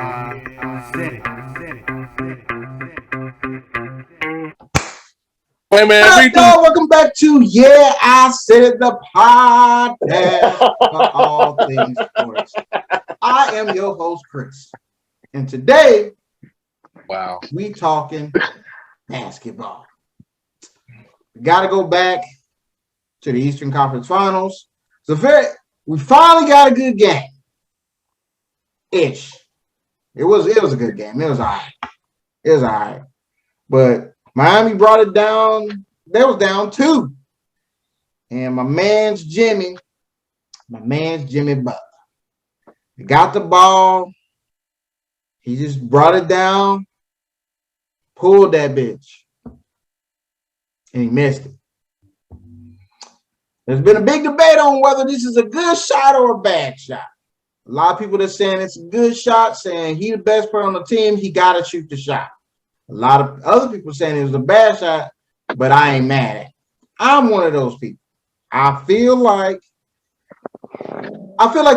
said it. Wait, man, What up, y'all? Welcome back to Yeah, I Said It, the podcast for all things sports. I am your host, Chris. And today, we talking basketball. We got to go back to the Eastern Conference Finals. We finally got a good game. Ish. It was a good game. It was all right. But Miami brought it down. They was down 2. And my man's Jimmy Butler. He got the ball. He just brought it down, pulled that bitch, and he missed it. There's been a big debate on whether this is a good shot or a bad shot. A lot of people that saying it's a good shot, saying he the best player on the team, he got to shoot the shot. A lot of other people saying it was a bad shot, but I ain't mad at it. I'm one of those people. I feel like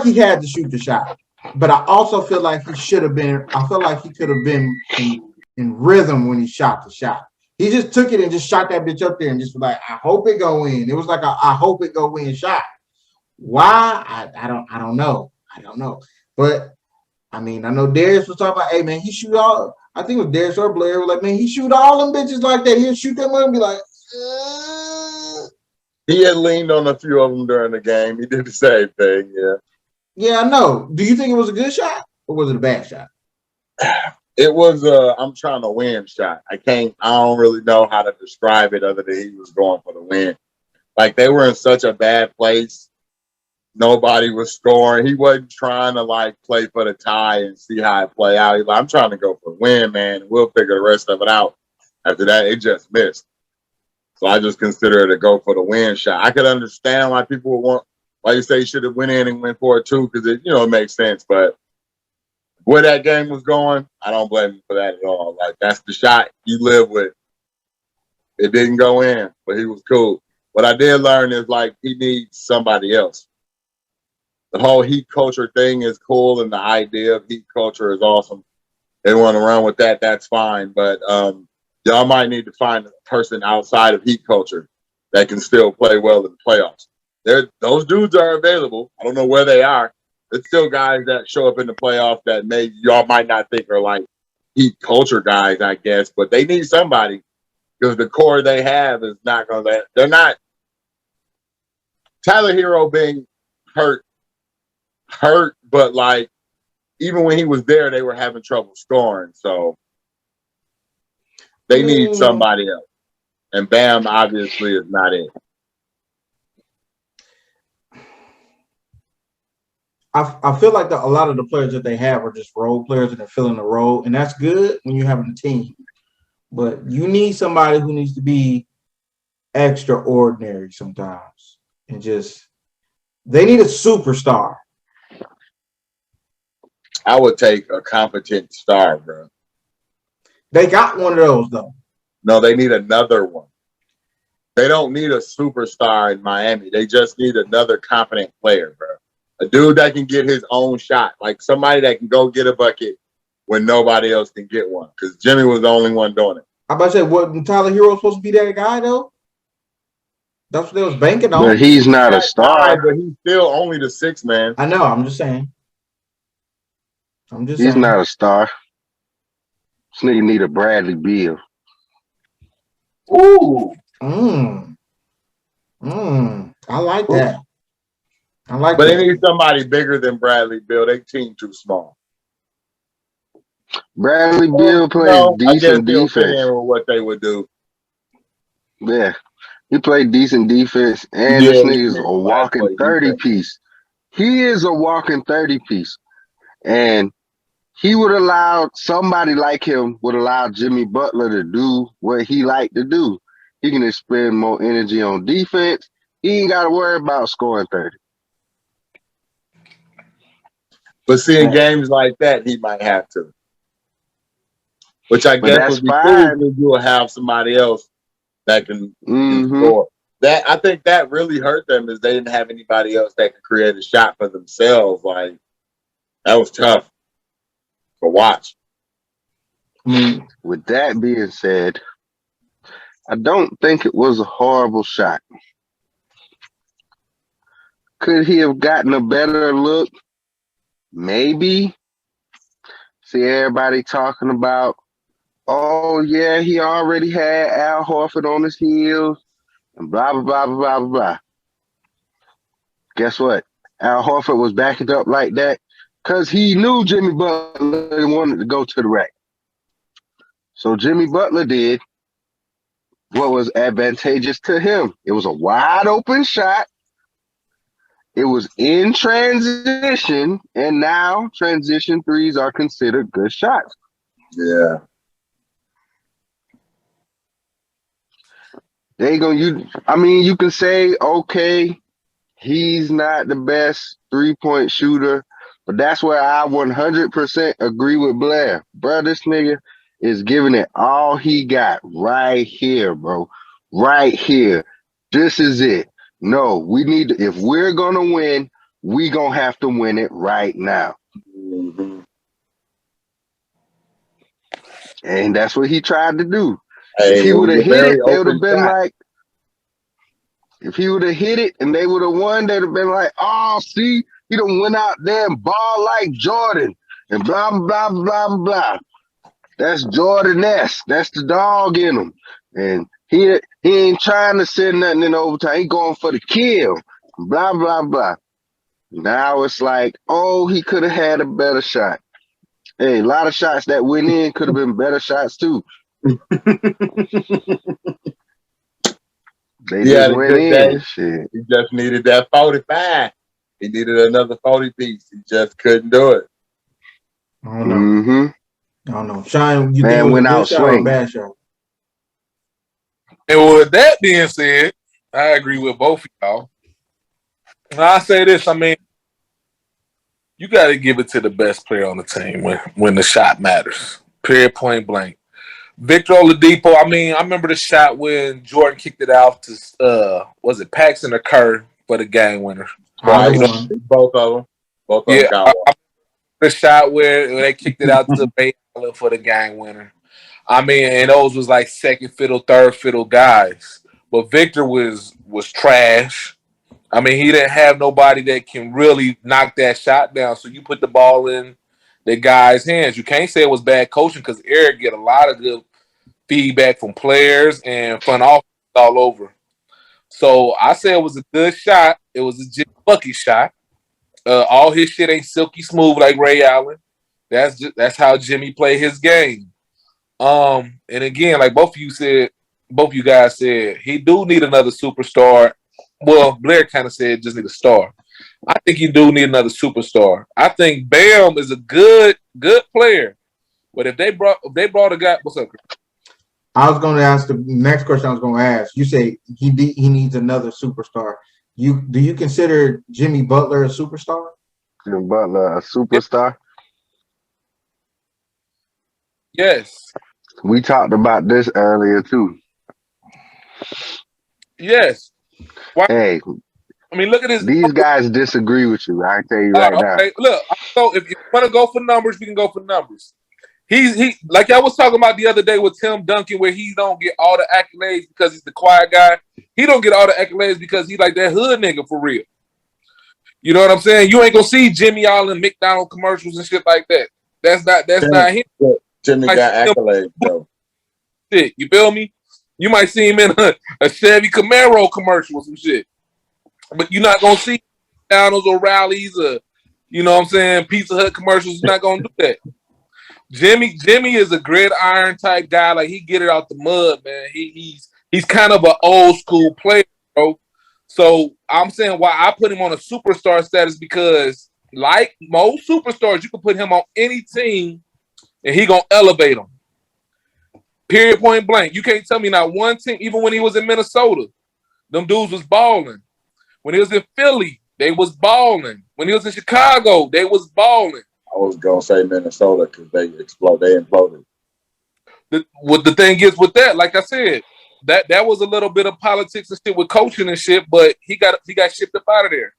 he had to shoot the shot, but I also feel like he should have been. I feel like he could have been in rhythm when he shot the shot. He just took it and just shot that bitch up there and just was like, I hope it go in. It was like a I hope it go in shot. Why? I don't know. But I mean, I know Darius was talking about, hey man, he shoot all. I think it was Darius or Blair was like, man, he shoot all them bitches like that. He'll shoot them and be like, He had leaned on a few of them during the game. He did the same thing, yeah. Yeah, I know. Do you think it was a good shot or was it a bad shot? It was I'm trying to win shot. I don't really know how to describe it other than he was going for the win. Like they were in such a bad place. Nobody was scoring. He wasn't trying to like play for the tie and see how it play out. He's like, I'm trying to go for the win, man. We'll figure the rest of it out. After that, it just missed. So I just consider it a go for the win shot. I could understand why people would want, why you say he should have went in and went for it too, because it makes sense. But where that game was going, I don't blame him for that at all. Like that's the shot you live with. It didn't go in, but he was cool. What I did learn is like he needs somebody else. The whole heat culture thing is cool, and the idea of heat culture is awesome. They want to run with that, that's fine. But y'all might need to find a person outside of heat culture that can still play well in the playoffs. Those dudes are available. I don't know where they are. There's still guys that show up in the playoffs that y'all might not think are like heat culture guys, I guess, but they need somebody because the core they have is not going to they're not. Tyler Hero being hurt, but like even when he was there, they were having trouble scoring. So they need somebody else. And Bam obviously is not it. I feel like a lot of the players that they have are just role players and they're filling the role. And that's good when you're having a team. But you need somebody who needs to be extraordinary sometimes. And they need a superstar. I would take a competent star, bro. They got one of those, though. No, they need another one. They don't need a superstar in Miami. They just need another competent player, bro. A dude that can get his own shot. Like somebody that can go get a bucket when nobody else can get one. Because Jimmy was the only one doing it. I about to say, what Tyler Hero supposed to be that guy, though? That's what they was banking on. But he's not a star. But he's still only the sixth man. I know. I'm just saying. He's not a star. This nigga need a Bradley Beal. Ooh. I like that. But they need somebody bigger than Bradley Beal. They team too small. Bradley Beal plays decent defense. With what they would do. Yeah. He played decent defense, and this nigga's a walking 30-piece. He is a walking 30-piece. And he would allow somebody like him would allow Jimmy Butler to do what he liked to do. He can expend more energy on defense. He ain't got to worry about scoring 30. But seeing games like that, he might have to. Which I guess would be cool if you will have somebody else that can score. I think that really hurt them is they didn't have anybody else that could create a shot for themselves. Like that was tough. to watch. With that being said, I don't think it was a horrible shot. Could he have gotten a better look? Maybe. See everybody talking about, oh yeah, he already had Al Horford on his heels and blah, blah, blah, blah, blah, blah. Guess what? Al Horford was backing up like that because he knew Jimmy Butler wanted to go to the rack. So Jimmy Butler did what was advantageous to him. It was a wide open shot. It was in transition, and now transition threes are considered good shots. Yeah. You can say, okay, he's not the best 3-point shooter, but that's where I 100% agree with Blair. Bro, this nigga is giving it all he got right here, bro. Right here. This is it. No, we need to, if we're going to win, we going to have to win it right now. Mm-hmm. And that's what he tried to do. Hey, if he would have hit it, they would have been shot. like, if he would have hit it and they would have won, they'd have been like, oh, see, he done went out there and ball like Jordan and blah, blah, blah, blah. That's Jordan-esque. That's the dog in him. And he ain't trying to send nothing in overtime. He going for the kill. Blah, blah, blah. Now it's like, oh, he could have had a better shot. Hey, a lot of shots that went in could have been better shots too. They just went in. Shit. He just needed that 45. He needed another 40 piece. He just couldn't do it. I don't know. I don't know. Sean, you think it was a good shot or a bad shot? And with that being said, I agree with both of y'all. And I say this, I mean, you got to give it to the best player on the team when the shot matters. Period, point blank. Victor Oladipo, I mean, I remember the shot when Jordan kicked it out to, was it Paxson or Kerr for the game winner? Right. Both of them. Both of them got one. The shot where they kicked it out to Bay Island for the game winner. I mean, and those was like second fiddle, third fiddle guys. But Victor was trash. I mean, he didn't have nobody that can really knock that shot down. So you put the ball in the guy's hands. You can't say it was bad coaching because Eric get a lot of good feedback from players and front office all over. So I say it was a good shot. It was a Bucky shot. All his shit ain't silky smooth like Ray Allen. That's how Jimmy played his game. And again, like both of you guys said, he do need another superstar. Well, Blair kind of said just need a star. I think you do need another superstar. I think Bam is a good player. But if they brought a guy, what's up, Chris? I was going to ask the next question. I was going to ask. You say he needs another superstar. Do you consider Jimmy Butler a superstar? Jimmy Butler a superstar? Yes. We talked about this earlier too. Yes. Why? Hey, I mean, look at this. These guys disagree with you. I tell you right now. Look, so if you want to go for numbers, we can go for numbers. He like I was talking about the other day with Tim Duncan, where he don't get all the accolades because he's the quiet guy. He don't get all the accolades because he's like that hood nigga for real. You know what I'm saying? You ain't gonna see Jimmy all in McDonald's commercials and shit like that. That's not him. Jimmy got accolades though. Shit, you feel me? You might see him in a Chevy Camaro commercial or some shit, but you're not gonna see McDonald's or Rallies or you know what I'm saying Pizza Hut commercials. You're not gonna do that. Jimmy is a gridiron type guy. Like he get it out the mud, man. He's kind of an old school player, bro. So I'm saying why I put him on a superstar status because, like most superstars, you can put him on any team and he gonna elevate them. Period, point blank. You can't tell me not one team. Even when he was in Minnesota, them dudes was balling. When he was in Philly, they was balling. When he was in Chicago, they was balling. I was gonna say Minnesota because they imploded. What the thing is with that, like I said, that was a little bit of politics and shit with coaching and shit, but he got shipped up out of there.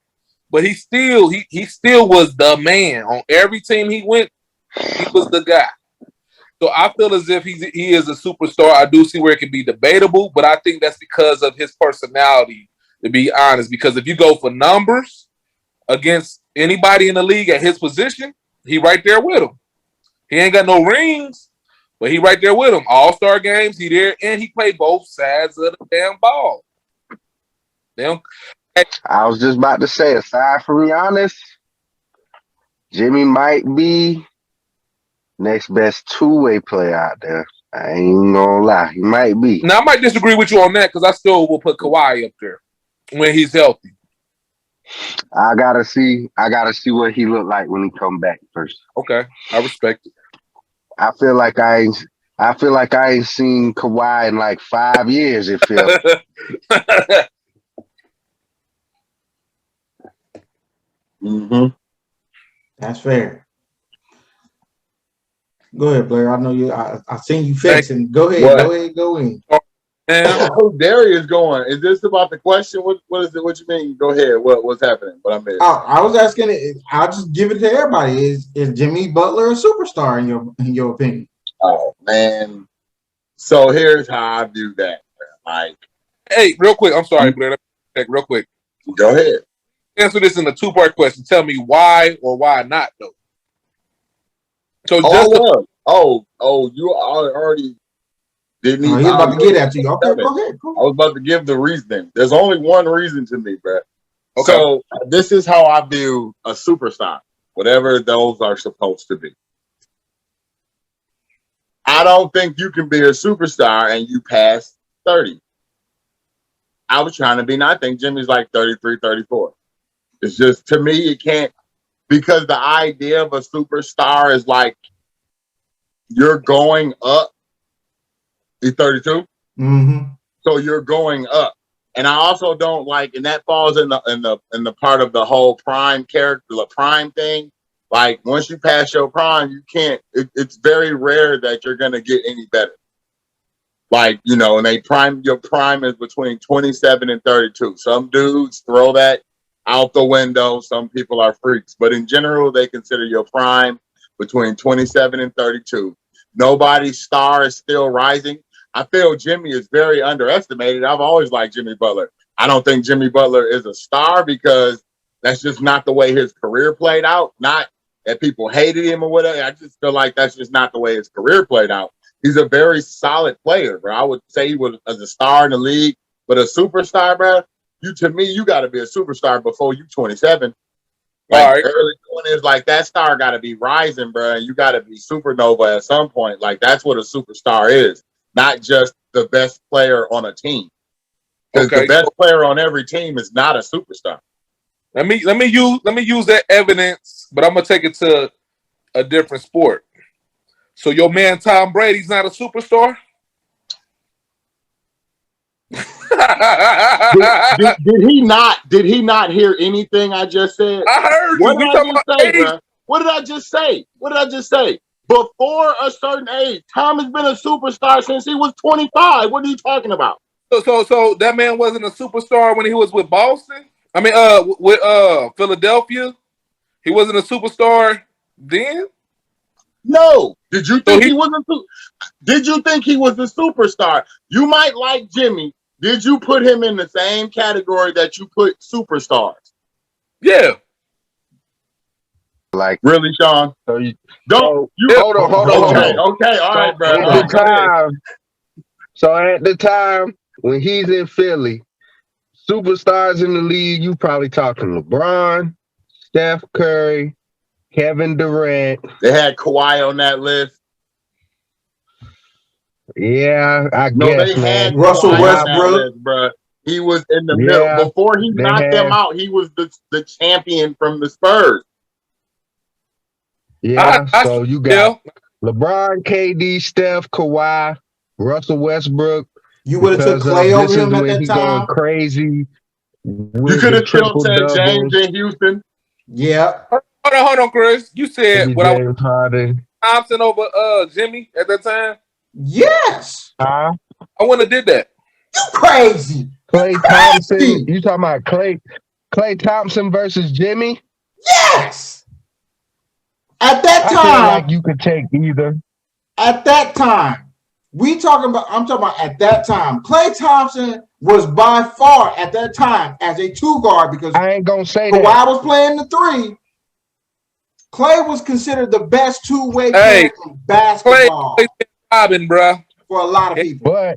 But he still was the man on every team he went. He was the guy. So I feel as if he is a superstar. I do see where it can be debatable, but I think that's because of his personality, to be honest. Because if you go for numbers against anybody in the league at his position, he right there with him. He ain't got no rings, but he right there with him. All-star games, he there, and he played both sides of the damn ball. I was just about to say, aside from Giannis, Jimmy might be next best two-way player out there. I ain't gonna lie, he might be. Now I might disagree with you on that because I still will put Kawhi up there when he's healthy. I gotta see what he look like when he come back first. Okay, I respect it. I feel like I ain't seen Kawhi in like 5 years. It feels. Mm-hmm. That's fair. Go ahead, Blair. I know you. I seen you fixing. Go ahead. What? Go in. Oh, Darius going. Is this about the question? What is it? What you mean? Go ahead. What's happening? What I missed? I was asking. I'll just give it to everybody. Is Jimmy Butler a superstar in your opinion? Oh man. So here's how I view that. Like, hey, real quick. I'm sorry, Blair. Real quick. Go ahead. Answer this in a 2-part question. Tell me why or why not, though. So you already didn't even. He's about to get at you. Okay, go ahead. Cool. I was about to give the reasoning. There's only one reason to me, bro. Okay. So this is how I view a superstar, whatever those are supposed to be. I don't think you can be a superstar and you pass 30. I was trying to be, and I think Jimmy's like 33, 34. It's just, to me, it can't, because the idea of a superstar is like you're going up. He's 32. Mm-hmm. So you're going up. And I also don't like, and that falls in the part of the whole prime character, the prime thing. Like once you pass your prime, you can't, it's very rare that you're gonna get any better. Like, and your prime is between 27 and 32. Some dudes throw that out the window. Some people are freaks, but in general, they consider your prime between 27 and 32. Nobody's star is still rising. I feel Jimmy is very underestimated. I've always liked Jimmy Butler. I don't think Jimmy Butler is a star because that's just not the way his career played out. Not that people hated him or whatever. I just feel like that's just not the way his career played out. He's a very solid player, bro. I would say he was as a star in the league, but a superstar, bro. You got to be a superstar before you 27. Like right. Early 20s, like that star got to be rising, bro. And you got to be supernova at some point. Like that's what a superstar is, not just the best player on a team. Because the best player on every team is not a superstar. Let me use that evidence, but I'm gonna take it to a different sport. So your man Tom Brady's not a superstar? Did he not hear anything I just said? I heard you. What did I just say? Before a certain age, Tom has been a superstar since he was 25. What are you talking about? So that man wasn't a superstar when he was with Boston? I mean, with Philadelphia? He wasn't a superstar then? No. Did you think he was a superstar? You might like Jimmy. Did you put him in the same category that you put superstars? Yeah. Like really, Sean? So hold on. Okay, all right, bro. So at the time when he's in Philly, superstars in the league, you probably talking LeBron, Steph Curry, Kevin Durant. They had Kawhi on that list. Yeah, I guess. They had Russell Westbrook, bro. He was in the middle before he knocked them out. He was the champion from the Spurs. Yeah, so you got LeBron, KD, Steph, Kawhi, Russell Westbrook. You would have took Clay over him at that time. Going crazy. You could have still said James in Houston. Yeah. Hold on, Chris. You said what James Harden. Thompson over Jimmy at that time? Yes. I wouldn't have did that. You crazy. Klay Thompson. You talking about Klay Thompson versus Jimmy? Yes. At that I feel time, like you could take either. at that time, I'm talking about at that time. Klay Thompson was by far at that time as a 2 guard because I ain't gonna say Kawhi that. was playing the 3. Klay was considered the best 2-way player Hey, in Clay, basketball Robin, bro. for a lot of people.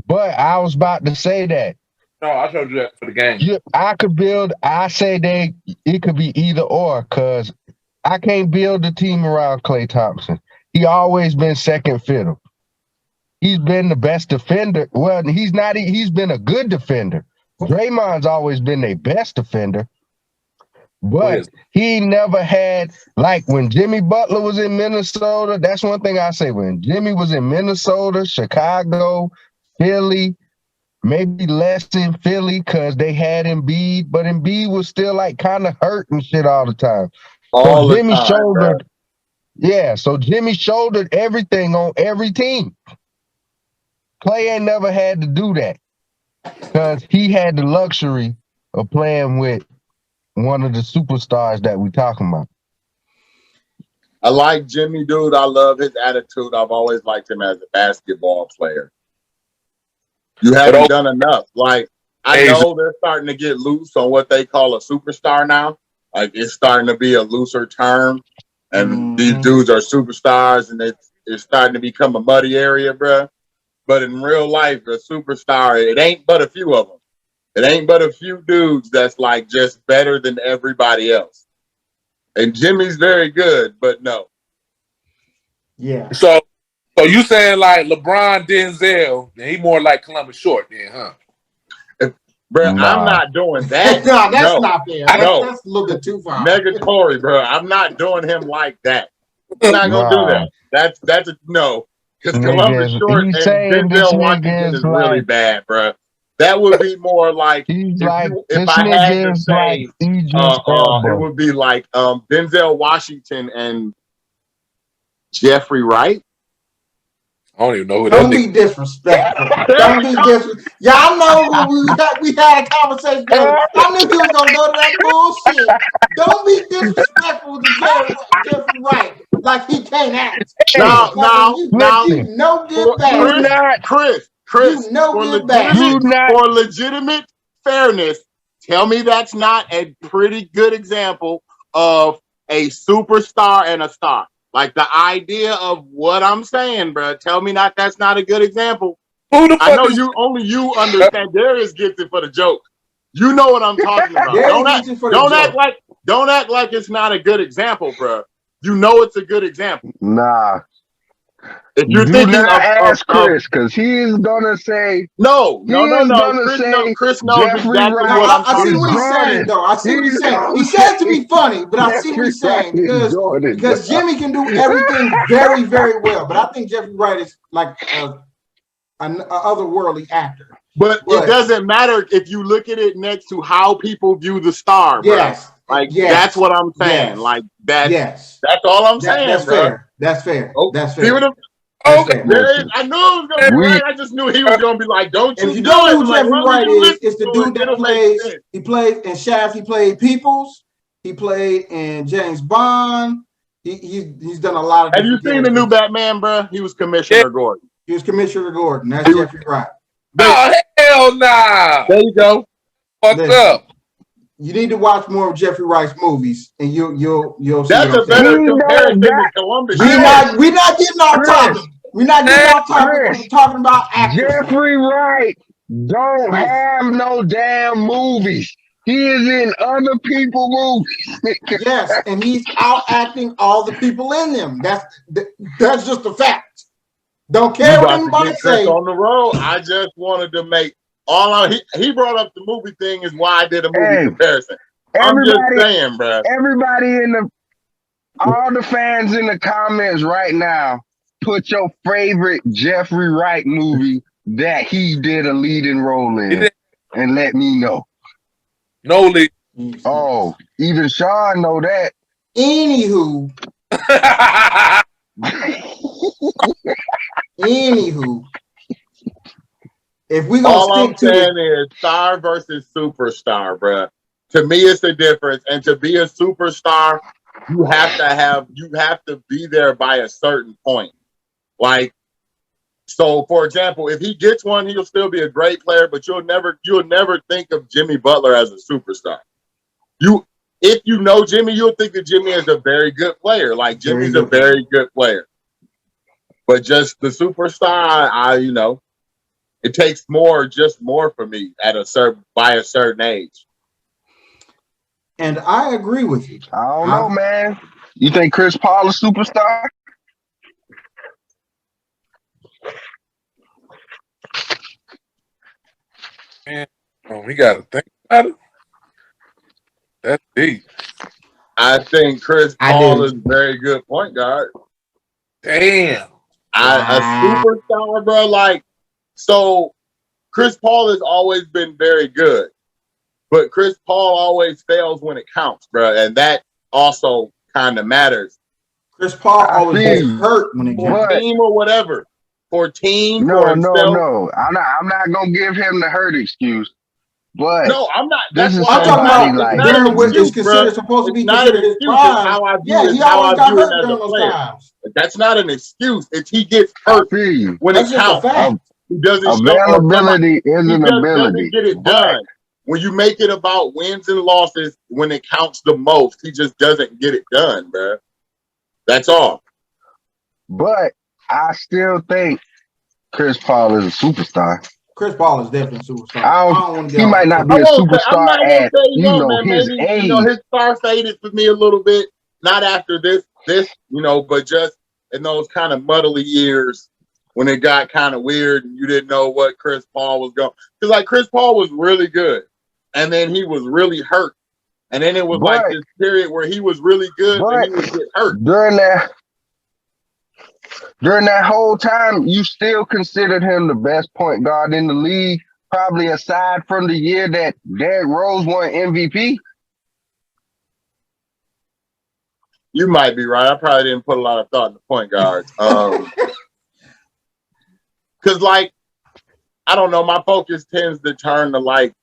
But I was about to say that. No, I told you that for the game. I say it could be either or, because I can't build a team around Klay Thompson. He always been second fiddle. He's been the best defender. Well, he's been a good defender. Draymond's always been their best defender. But he never had, like when Jimmy Butler was in Minnesota, that's one thing I say. When Jimmy was in Minnesota, Chicago, Philly, maybe less in Philly because they had Embiid, but Embiid was still like kind of hurt and shit all the time. All the time, bro. So Jimmy shouldered everything on every team. Klay ain't never had to do that because he had the luxury of playing with one of the superstars that we talking about. I like Jimmy, dude. I love his attitude. I've always liked him as a basketball player. You haven't done enough. Like, I know they're starting to get loose on what they call a superstar now. Like, it's starting to be a looser term. And these dudes are superstars, and it's starting to become a muddy area, bro. But in real life, a superstar, it ain't but a few of them. It ain't but a few dudes that's like just better than everybody else. And Jimmy's very good, but no. Yeah. So you saying like LeBron, Denzel, and he more like Columbus Short then, huh? Bro, nah. I'm not doing that. No, that's not fair. That's a little bit too far. Negatory, bro. I'm not doing him like that. I'm not gonna do that. That's a no. Because Columbus Short and Denzel Washington is really bad, bro. That would be more like if I had to say, it would be like Denzel Washington and Jeffrey Wright. I don't even know who Don't be disrespectful. Don't be disrespectful. Y'all know who we had a conversation together. I knew you was gonna go to that bullshit. Don't be disrespectful to Jeffrey Wright like he can't act. Now, you know good bad. Chris, you know good bad. For legitimate fairness, tell me that's not a pretty good example of a superstar and a star. Like the idea of what I'm saying, bro. Tell me that's not a good example. I know only you understand. Darius gets it for the joke. You know what I'm talking about. Don't act like it's not a good example, bro. You know it's a good example. Nah. If you're thinking ask Chris, because he's gonna say no. Chris knows Jeffrey exactly Wright. what I'm I see what he's saying, though. I see what he's saying. He said to be funny, but I see what he's saying because Jimmy can do everything very, very well. But I think Jeffrey Wright is like an otherworldly actor. But it doesn't matter if you look at it next to how people view the star. Yes. Bro. Like that's what I'm saying. Yes. Like that's all I'm saying. That's bro. fair. That's fair. That's fair. Okay, I knew it was gonna be right. I just knew he was gonna be like, "Don't you?" If you don't know who Jeffrey Wright is the dude that plays. He played in Shaft. He played Peoples. He played in James Bond. He's done a lot of. Have you seen the new Batman, bro? He was Commissioner Gordon. He was Commissioner Gordon. That's Jeffrey Wright. Oh hell nah! There you go. Fucked up. You need to watch more of Jeffrey Wright's movies, and you'll see. That's a better comparison than Columbus. We're not getting off topic. We're not getting off topic. We're talking about actors. Jeffrey Wright don't have no damn movies. He is in other people's movies. Yes, and he's out acting all the people in them. That's just a fact. Don't care what anybody say. On the road, I just wanted to make he brought up the movie thing is why I did a movie comparison. I'm just saying, bro. Everybody all the fans in the comments right now, put your favorite Jeffrey Wright movie that he did a leading role in, and let me know. No lead. Oh, even Sean know that. Anywho, if we gonna all I'm stick to saying is star versus superstar, bro. To me, it's the difference. And to be a superstar, you have to be there by a certain point. Like, so for example, if he gets one, he'll still be a great player, but you'll never think of Jimmy Butler as a superstar. If you know Jimmy, you'll think of Jimmy as a very good player. Like Jimmy's a very good player. But just the superstar, it takes more for me by a certain age. And I agree with you. I don't know, man. You think Chris Paul a superstar? Man, we got to think about it. That's deep. I think Chris Paul is a very good point guard. Damn. A superstar, bro. Like, so Chris Paul has always been very good, but Chris Paul always fails when it counts, bro. And that also kind of matters. Chris Paul always gets hurt when it counts. For team or whatever. For team, no. for himself. No. I'm not gonna give him the hurt excuse. But no, I'm not. That's what I'm talking about. During what is considered supposed to be considered his prime. How I view he always got hurt during those times. That's not an excuse. It's he gets hurt when it counts. He doesn't. Availability is an ability. Doesn't get it done. When you make it about wins and losses, when it counts the most, he just doesn't get it done, bro. That's all. But I still think Chris Paul is a superstar. Chris Paul is definitely a superstar. He might not be a superstar at his age. His star faded for me a little bit. Not after this, but just in those kind of muddly years when it got kind of weird and you didn't know what Chris Paul was going. Because like Chris Paul was really good, and then he was really hurt, and then it was like this period where he was really good and he would get hurt. During that whole time, you still considered him the best point guard in the league, probably aside from the year that Derrick Rose won MVP. You might be right. I probably didn't put a lot of thought in the point guards. Because, like, I don't know, my focus tends to turn to, like,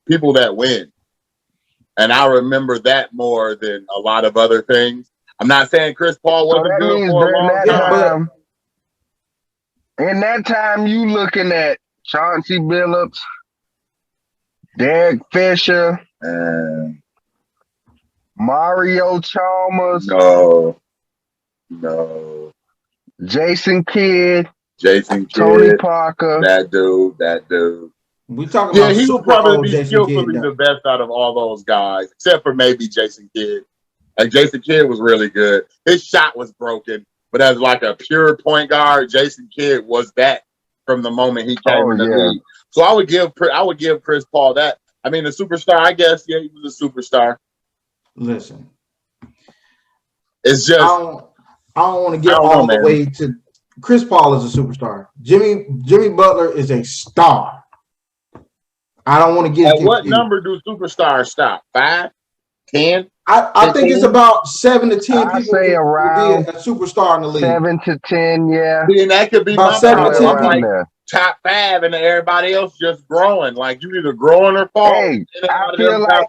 people that win. And I remember that more than a lot of other things. I'm not saying Chris Paul wasn't good for a long time. In that time, you looking at Chauncey Billups, Derek Fisher, Mario Chalmers. No. Jason Kidd. Tony Parker. That dude. We talking about he would probably be Jason skillfully the best out of all those guys, except for maybe Jason Kidd. Like Jason Kidd was really good. His shot was broken, but as like a pure point guard, Jason Kidd was that from the moment he came in the league. So I would give Chris Paul that. I mean, a superstar, I guess. Yeah, he was a superstar. Listen, it's just I don't want to get all the way to Chris Paul is a superstar. Jimmy Butler is a star. I don't want to get. At what number do superstars stop? 5, 10? I think it's about 7 to 10 people say around a superstar in the league. 7 to 10, yeah. And that could be about 7 to 10 like top 5, and everybody else just growing. Like you either growing or falling. Hey, I feel like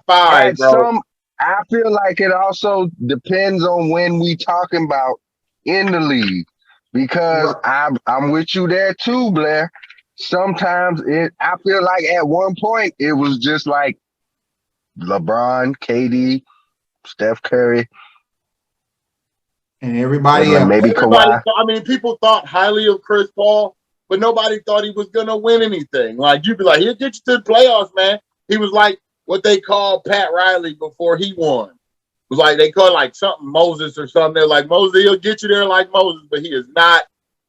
I feel like it also depends on when we talking about in the league, because I'm with you there too, Blair. Sometimes I feel like at one point it was just like LeBron, KD, Steph Curry, and everybody else. Maybe Kawhi. I mean, people thought highly of Chris Paul, but nobody thought he was gonna win anything. Like you'd be like, he'll get you to the playoffs, man. He was like what they called Pat Riley before he won. It was like they called like something Moses or something. They're like, Moses, he'll get you there like Moses, but he is not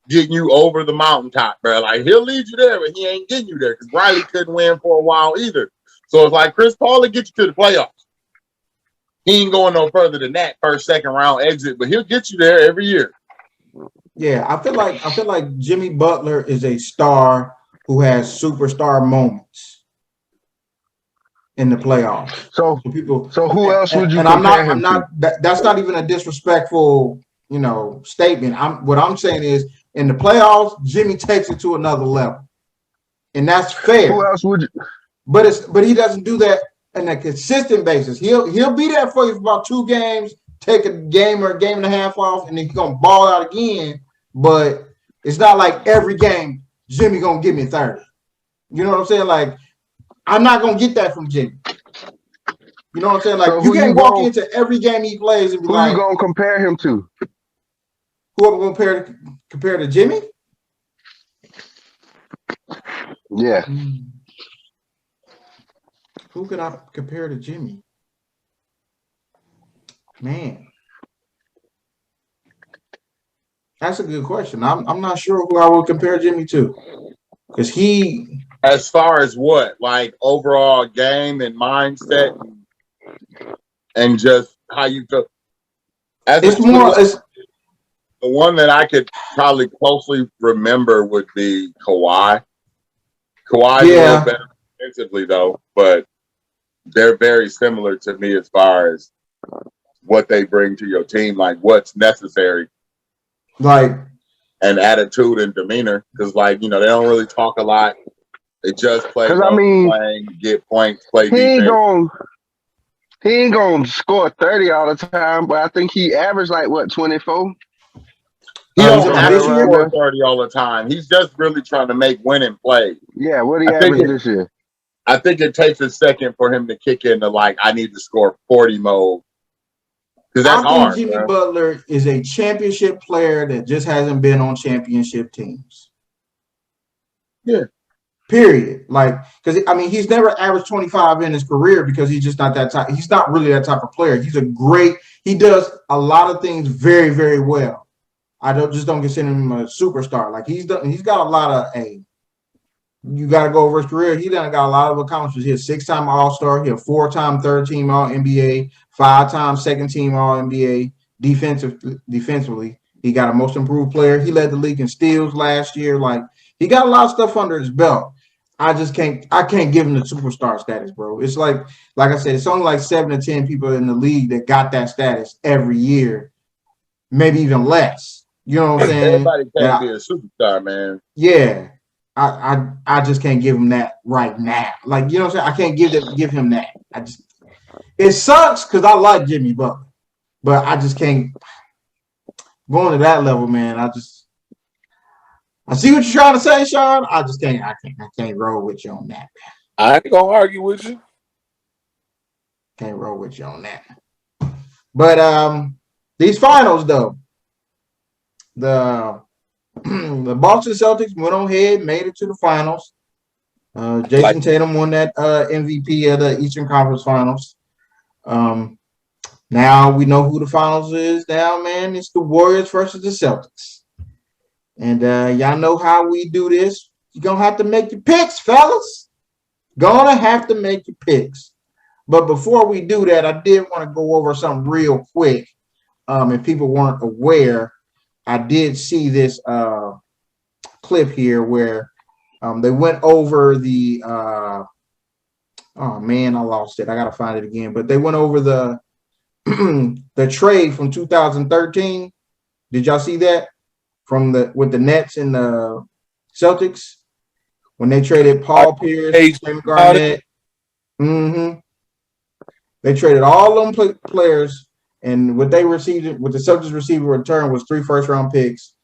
getting you over the mountaintop, bro. Like he'll lead you there, but he ain't getting you there because Riley couldn't win for a while either. So it's like Chris Paul will get you to the playoffs. He ain't going no further than that first, second round exit, but he'll get you there every year. Yeah, I feel like Jimmy Butler is a star who has superstar moments in the playoffs. So who else would you? And I'm not. That's not even a disrespectful, statement. What I'm saying is, in the playoffs, Jimmy takes it to another level, and that's fair. Who else would you? But he doesn't do that on a consistent basis. He'll be there for you for about 2 games, take a game or a game and a half off, and then he's gonna ball out again. But it's not like every game Jimmy gonna give me 30. You know what I'm saying? Like, I'm not gonna get that from Jimmy. You know what I'm saying? Like, So you can't walk into every game he plays and be who like, you gonna compare him to? who am I gonna compare to Jimmy? Yeah. Who could I compare to Jimmy? Man, that's a good question. I'm not sure who I would compare Jimmy to, because he. As far as what, like overall game and mindset, and just how you feel. It's more. The one that I could probably closely remember would be Kawhi. Kawhi's a little better defensively though, but they're very similar to me as far as what they bring to your team, like what's necessary, like, and attitude and demeanor. Because, like, they don't really talk a lot. They just play. Because I mean, playing, get points, play he defense. He ain't gonna score 30 all the time, but I think he averaged like what, 24? He don't have to score 30 all the time. He's just really trying to make winning plays. Yeah, what do you average this year? I think it takes a second for him to kick into, like, I need to score 40 mode. Because that's hard. I think Jimmy Butler is a championship player that just hasn't been on championship teams. Yeah. Period. Like, because I mean, he's never averaged 25 in his career because he's just not that type. He's not really that type of player. He does a lot of things very, very well. I don't consider him a superstar. Like, he's got a lot of you got to go over his career. He done got a lot of accomplishments. He's a 6-time All-Star. He's a 4-time third-team All-NBA, 5-time second-team All-NBA. Defensively, he got a most improved player. He led the league in steals last year. Like, he got a lot of stuff under his belt. I can't give him the superstar status, bro. It's like I said, it's only like 7 to 10 people in the league that got that status every year, maybe even less. You know what I'm saying? Everybody can't be a superstar, man. Yeah. I just can't give him that right now. Like, you know what I'm saying? I can't give him that. It sucks because I like Jimmy Butler, but I just can't go to that level, man. I see what you're trying to say, Sean. I can't roll with you on that, man. I ain't gonna argue with you. Can't roll with you on that. But these finals, though, the Boston Celtics went on ahead, made it to the finals. Jason Tatum won that MVP of the Eastern Conference Finals. Now we know who the finals is now, man. It's the Warriors versus the Celtics. And y'all know how we do this. You're going to have to make your picks, fellas. Gonna have to make your picks. But before we do that, I did want to go over something real quick. If people weren't aware, I did see this clip here where they went over the oh man, I lost it. I gotta find it again. But they went over the the trade from 2013. Did y'all see that? With the Nets and the Celtics when they traded Paul Pierce, Kevin Garnett. They traded all them players, and what the Celtics received in return was 3 first-round picks,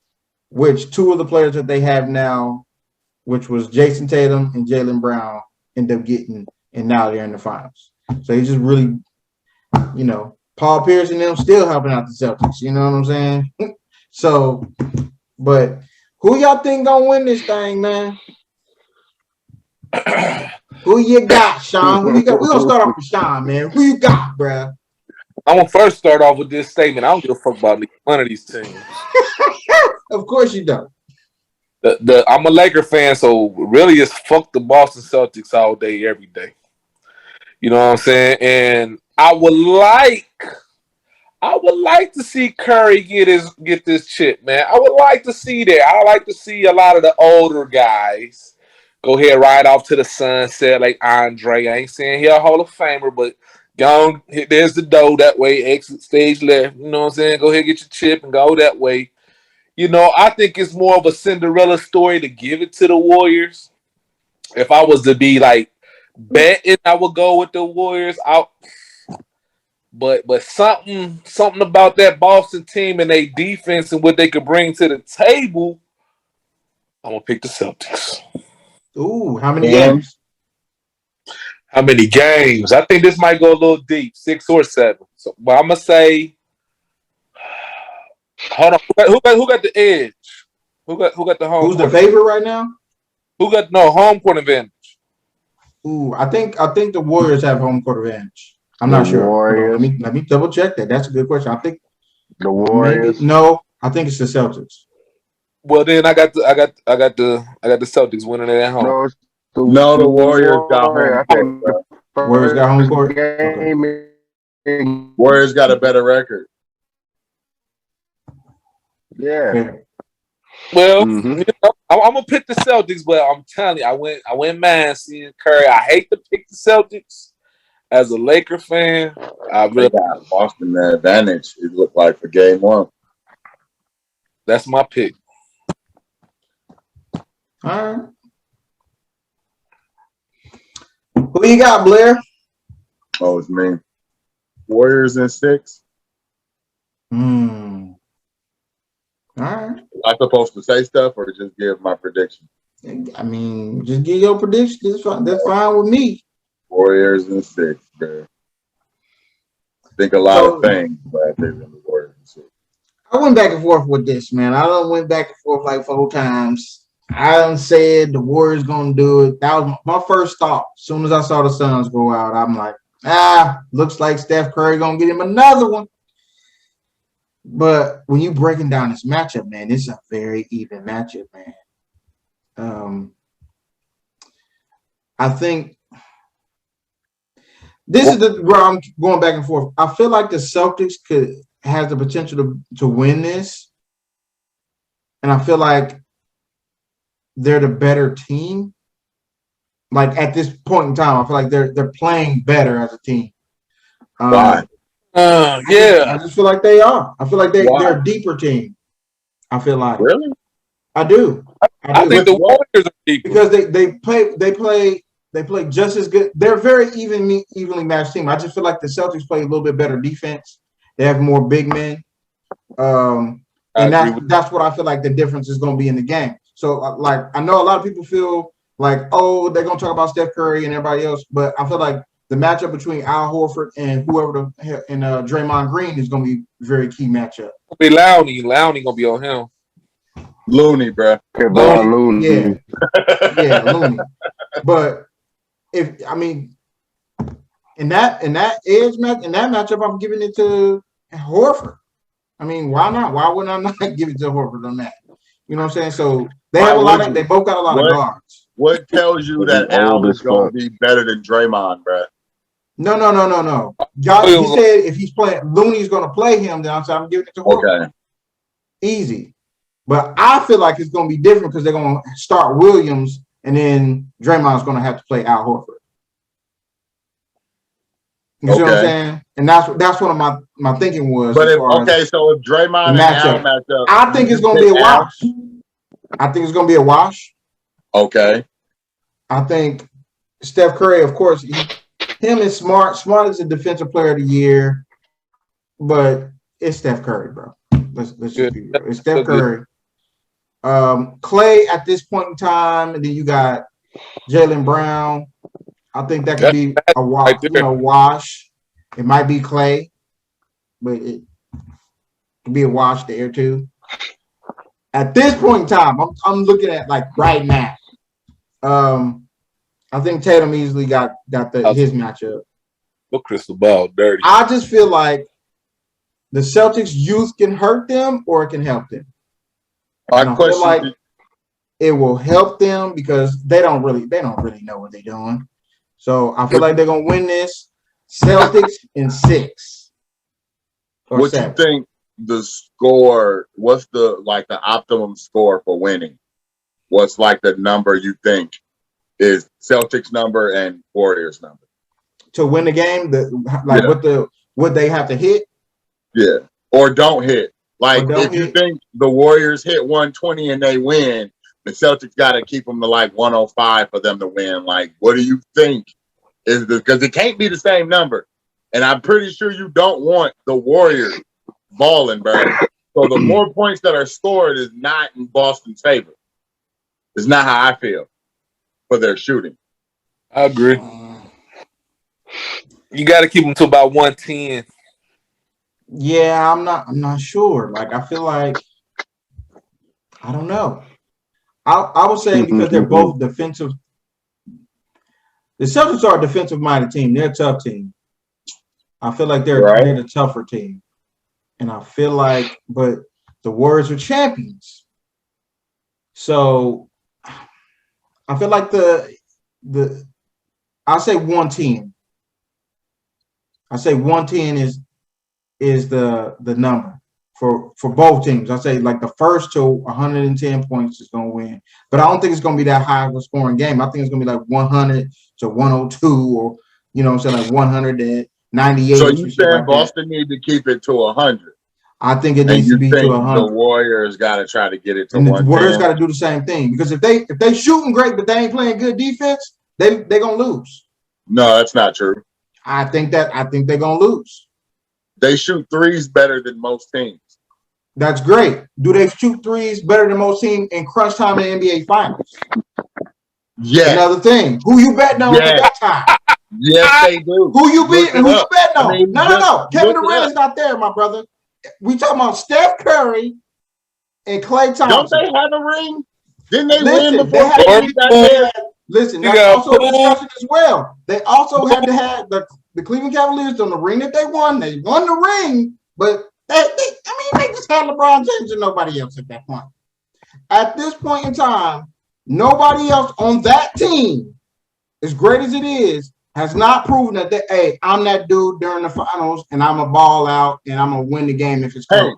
which 2 of the players that they have now, which was Jason Tatum and Jaylen Brown, ended up getting, and now they're in the finals. So he's just really, Paul Pierce and them still helping out the Celtics. You know what I'm saying? So, but who y'all think gonna win this thing, man? Who you got, Sean? Who you got? We're gonna start off with Sean, man. Who you got, bruh? I'm gonna first start off with this statement. I don't give a fuck about one of these teams. Of course you don't. I'm a Laker fan, so really it's fuck the Boston Celtics all day, every day. You know what I'm saying? And I would like to see Curry get this chip, man. I would like to see that. I like to see a lot of the older guys go ahead right off to the sunset like Andre. I ain't saying he's a Hall of Famer, but go on, there's the door that way, exit stage left. You know what I'm saying? Go ahead, get your chip and go that way. I think it's more of a Cinderella story to give it to the Warriors. If I was to be like betting, I would go with the Warriors. But something about that Boston team and their defense and what they could bring to the table, I'm gonna pick the Celtics. Ooh, how many games? How many games? I think this might go a little deep, 6 or 7. So, but I'm gonna say, hold on, who got the edge? Who got the home? Who's court the favorite right now? Who got home court advantage? Ooh, I think the Warriors have home court advantage. I'm not sure. Warriors. Let me double check that. That's a good question. I think The Warriors. I think it's the Celtics. Well, then I got the Celtics winning it at home. No, the Warriors got home court. court. Warriors got home court. Okay. Warriors got a better record. Yeah. Well, I'm gonna pick the Celtics, but I'm telling you, I went man seeing Curry. I hate to pick the Celtics as a Laker fan. I They really got Boston the advantage. It looked like for game 1. that's my pick. All right. Who you got, Blair? Oh, it's me. Warriors in 6. All right. Am I supposed to say stuff or just give my prediction? I mean, just give your prediction. That's fine with me. Warriors in 6, bro. I think a lot of things, but I think the Warriors in 6. I went back and forth with this, man. I done went back and forth like 4 times. I done said the Warriors gonna do it. That was my first thought. As soon as I saw the Suns go out, I'm like, looks like Steph Curry gonna get him another one. But when you breaking down this matchup, man, it's a very even matchup, man. I think this is where I'm going back and forth. I feel like the Celtics has the potential to win this, and I feel like they're the better team. Like at this point in time, I feel like they're playing better as a team. Why? I just feel like they are. I feel like they're a deeper team. I feel like Really? I do. I think the Warriors are deeper because they play just as good. They're a very evenly matched team. I just feel like the Celtics play a little bit better defense. They have more big men, and that's what I feel like the difference is going to be in the game. So, like, I know a lot of people feel like, oh, they're going to talk about Steph Curry and everybody else, but I feel like the matchup between Al Horford and whoever and Draymond Green is going to be a very key matchup. It'll be Looney. Looney gonna be on him. Looney, bro. Looney. Yeah, Looney. But in that edge match, in that matchup, I'm giving it to Horford. I mean, why not? Why would I not give it to Horford on that? You know what I'm saying? So they both got a lot of guards. What tells you that Al is going to be better than Draymond, bro? No. He said if he's playing, Looney's going to play him. Then I'm giving it to Horford. Okay. Easy. But I feel like it's going to be different because they're going to start Williams and then Draymond's going to have to play Al Horford. You see what I'm saying? And that's what my thinking was. But so if Draymond and Al match up, I think it's going to be a wash. I think it's going to be a wash. Okay. I think Steph Curry, of course, him is smart. Smart is a defensive player of the year, but it's Steph Curry, bro. Let's just be real. It's Steph Curry. Clay at this point in time, and then you got Jaylen Brown. I think that could be a wash. Wash. It might be Clay, but it could be a wash there too. At this point in time, I'm looking at like right now. I think Tatum easily got his matchup. Look, crystal ball dirty. I just feel like the Celtics' youth can hurt them or it can help them. I feel like it will help them because they don't really know what they're doing. So I feel like they're gonna win this. Celtics in 6. What 7. You think the score? What's the optimum score for winning? What's like the number you think is Celtics number and Warriors number to win the game? What they have to hit? Yeah, or don't hit. You think the Warriors hit 120 and they win, the Celtics got to keep them to 105 for them to win. Like, what do you think is because it can't be the same number. And I'm pretty sure you don't want the Warriors balling, bro. So the more points that are scored is not in Boston's favor. It's not how I feel for their shooting. I agree. You got to keep them to about 110. Yeah, I'm not sure. Like, I feel like, I don't know. I was saying because they're both defensive. The Celtics are a defensive-minded team. They're a tough team. I feel like they're the tougher team. And I feel like, but the Warriors are champions. So I feel like I'll say 110. I say 110 is the number for both teams. I say like the first to 110 points is going to win, but I don't think it's going to be that high of a scoring game. I think it's going to be like 100 to 102, or I'm saying like 198. So you saying like Boston need to keep it to 100? I think it needs to be to 100. The Warriors got to try to get it to 110. The Warriors got to do the same thing, because if they shooting great but they ain't playing good defense, they gonna lose. No, that's not true. I think they're gonna lose. They shoot threes better than most teams. That's great. Do they shoot threes better than most teams in crunch time in the NBA Finals? Yes. Another thing. Who you betting on at that time? Yes, they do. Who you betting on? I mean, No. Kevin Durant's not there, my brother. We talking about Steph Curry and Klay Thompson. Don't they have a ring? Didn't they win before they got there? Listen, that's also a discussion as well. They also had to have the Cleveland Cavaliers on the ring that they won. They won the ring, but they just had LeBron James and nobody else at that point. At this point in time, nobody else on that team, as great as it is, has not proven that hey, I'm that dude during the finals and I'm a ball out and I'm gonna win the game if it's close.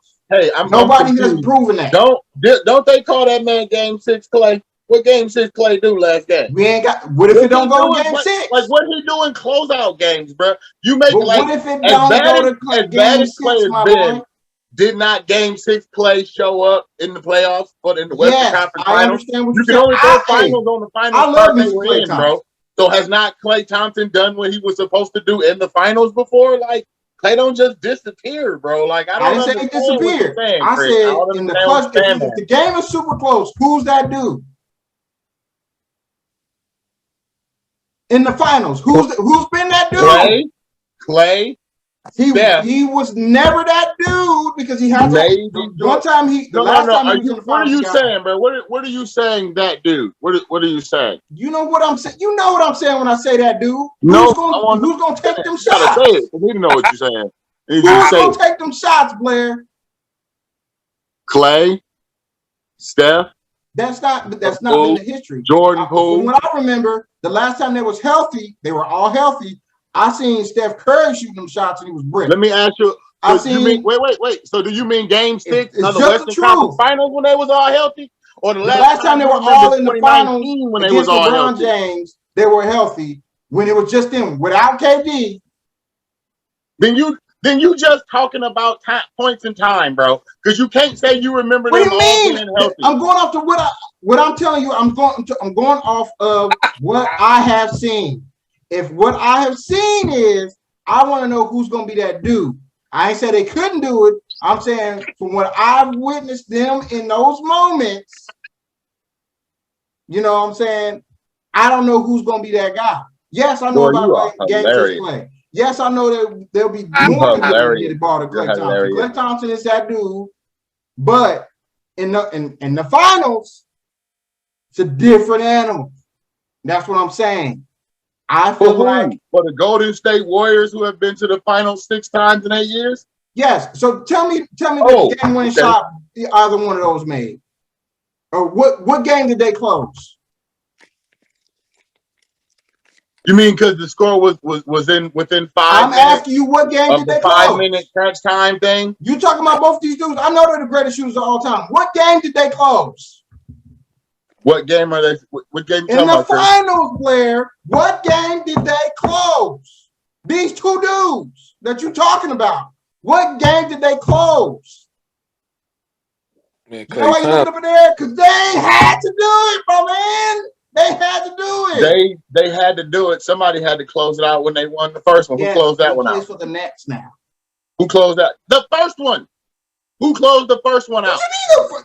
Nobody has proven that. Don't they call that man Game 6 Clay? What Game 6 Clay do last game? We ain't got. What if it don't go to Game 6? Like what he do in closeout games, bro? You make but like what if it don't go to Game 6, my boy? Did not Game 6 Clay show up in the playoffs or in the Western Conference Finals? I understand what you can only throw finals on the finals. I love they were in, bro. So has not Klay Thompson done what he was supposed to do in the finals before? Like Klay don't just disappear, bro. Like I didn't say he disappeared. I said in the clutch. If the game is super close, who's that dude? In the finals, who's been that dude? Klay. He was never that dude because he had one time the last time he was in the finals. What are you saying, bro? What are you saying that dude? What are you saying? You know what I'm saying? You know what I'm saying when I say that dude? No, who's gonna take them shots? Say it. We know what you're saying. Who's gonna take them shots, Blair? Klay, Steph. That's not been the history. Jordan Poole. From what I remember, the last time they was healthy, they were all healthy. I seen Steph Curry shooting them shots and he was brick. Let me ask you. Wait. So do you mean Game 6 of the Western Conference Finals when they was all healthy, or the last time they were all in the finals when they was all LeBron healthy? James, they were healthy when it was just them without KD. Then you just talking about points in time, bro. Because you can't say you remember them all being healthy. I'm going off to what I'm telling you. I'm going off of what I have seen. If what I have seen is, I want to know who's going to be that dude. I ain't said they couldn't do it. I'm saying from what I've witnessed them in those moments, you know what I'm saying? I don't know who's going to be that guy. Yes, I know about Game 6 Klay. Yes, I know that there'll be more people who get the ball to Klay Thompson. Klay Thompson is that dude. But in the finals, it's a different animal. That's what I'm saying. I feel like for the Golden State Warriors who have been to the finals 6 times in 8 years. Yes. So tell me the game-winning shot either one of those made, or what game did they close? You mean because the score was within 5 minutes? I'm asking you what game did they close? 5-minute crunch time thing. You talking about both these dudes? I know they're the greatest shooters of all time. What game did they close? What game are they? What game? In the finals, Blair. What game did they close? These two dudes that you talking about. What game did they close? Man, you know why you looking over there? Because they had to do it, my man. They had to do it. They had to do it. Somebody had to close it out when they won the first one. Yes, Who closed that one plays out? for the Nets now. Who closed that? The first one. Who closed the first one out?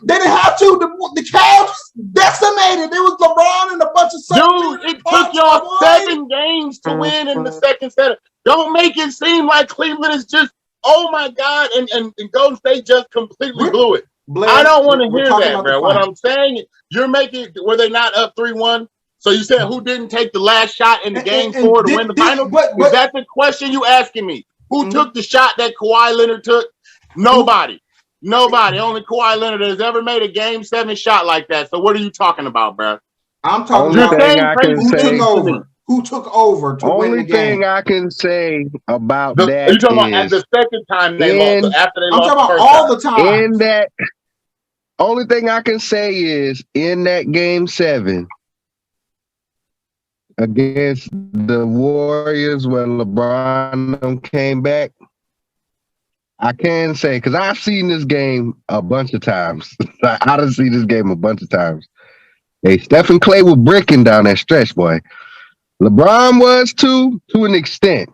They didn't have to. The Cavs decimated. It was LeBron and a bunch of Dude, it took y'all 7 games to win in the second set. Don't make it seem like Cleveland is just, oh my God, and Golden State just completely blew it. Blair, I don't want to hear that, bro. What I'm saying, you're making, were they not up 3-1? So you said who didn't take the last shot in the game 4 to win the final? Is that the question you asking me? Who took the shot that Kawhi Leonard took? Nobody. Nobody. Only Kawhi Leonard has ever made a game 7 shot like that. So what are you talking about, bro? I'm talking about who took over to win the game. Only thing I can say about that you talking about at the second time they lost, after they lost I'm talking about all the time. In that, only thing I can say is in that game 7 against the Warriors when LeBron came back, I can say, because I've seen this game a bunch of times. I done seen this game a bunch of times. Hey, Steph and Clay were bricking down that stretch, boy. LeBron was too, to an extent.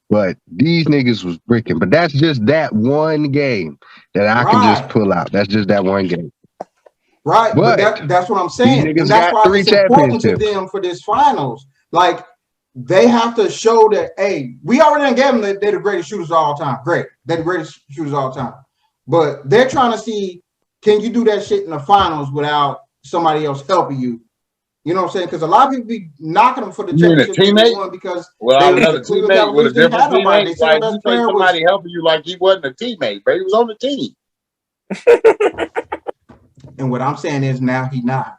But these niggas was bricking. But that's just that one game that I can just pull out. That's just that one game. Right, but that's what I'm saying. And that's why it's important to them for this finals. Like, they have to show that, hey, we already gave them that they're the greatest shooters of all time. Great. They're the greatest shooters of all time. But they're trying to see, can you do that shit in the finals without somebody else helping you? You know what I'm saying? Because a lot of people be knocking them for the championship teammate because another teammate with a different teammate. Like, you say somebody helping you like he wasn't a teammate, but he was on the team. And what I'm saying is now he not.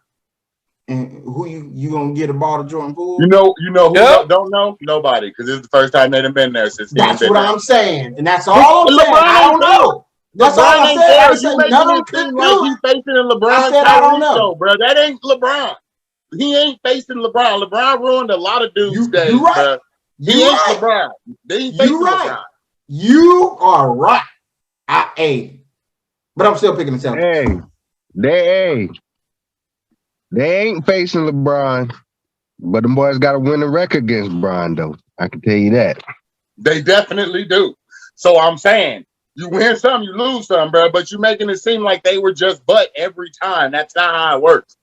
And who you gonna get a ball to Jordan Poole? You know who don't know? Nobody, because this is the first time they've been there since. That's what I'm saying, and that's all I'm saying. I don't know. That's all I said. I said none of them could do it. He's facing LeBron. I said I don't know, bro. That ain't LeBron. He ain't facing LeBron. LeBron ruined a lot of dudes' days, you right. Bro. He ain't LeBron. They ain't facing LeBron. You are right. But I'm still picking the Celtics. They ain't facing LeBron, but them boys got to win a record against LeBron, though. I can tell you that. They definitely do. So I'm saying, you win some, you lose some, bro. But you're making it seem like they were just butt every time. That's not how it works.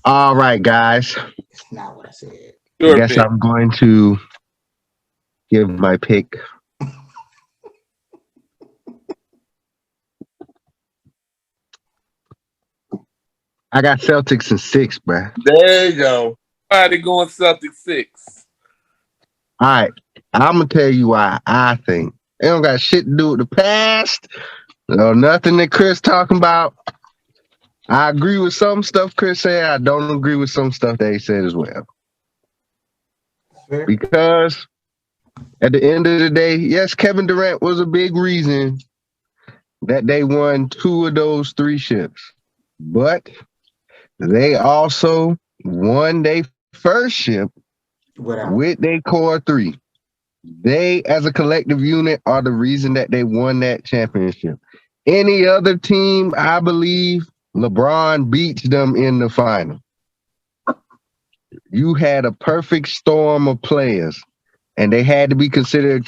All right, guys. That's not what I said. I guess I'm going to give my pick. I got Celtics in 6, bro. There you go. Everybody going Celtics 6. All right. I'm going to tell you why I think. It don't got shit to do with the past. No, nothing that Chris talking about. I agree with some stuff Chris said. I don't agree with some stuff that he said as well. Fair. Because at the end of the day, yes, Kevin Durant was a big reason that they won 2 of those 3 ships. But they also won their first ship with their core 3. They, as a collective unit, are the reason that they won that championship. Any other team, I believe, LeBron beats them in the final. You had a perfect storm of players, and they had to be considered.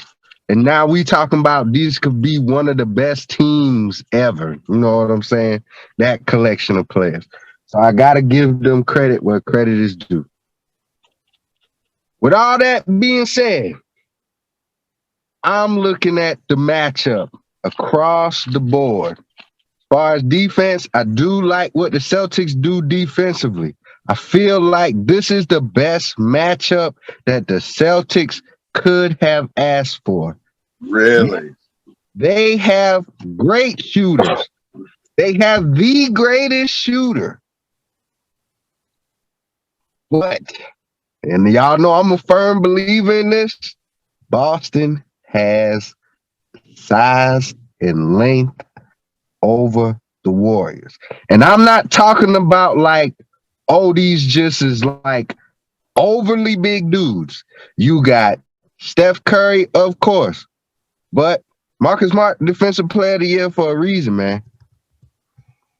And now we talking about these could be one of the best teams ever. You know what I'm saying? That collection of players. So I got to give them credit where credit is due. With all that being said, I'm looking at the matchup across the board. As far as defense, I do like what the Celtics do defensively. I feel like this is the best matchup that the Celtics could have asked for. Really? They have great shooters. They have the greatest shooter. But, and y'all know I'm a firm believer in this, Boston has size and length over the Warriors. And I'm not talking about like, oh, these just is like overly big dudes. You got Steph Curry, of course, but Marcus Smart, Defensive Player of the Year for a reason, man.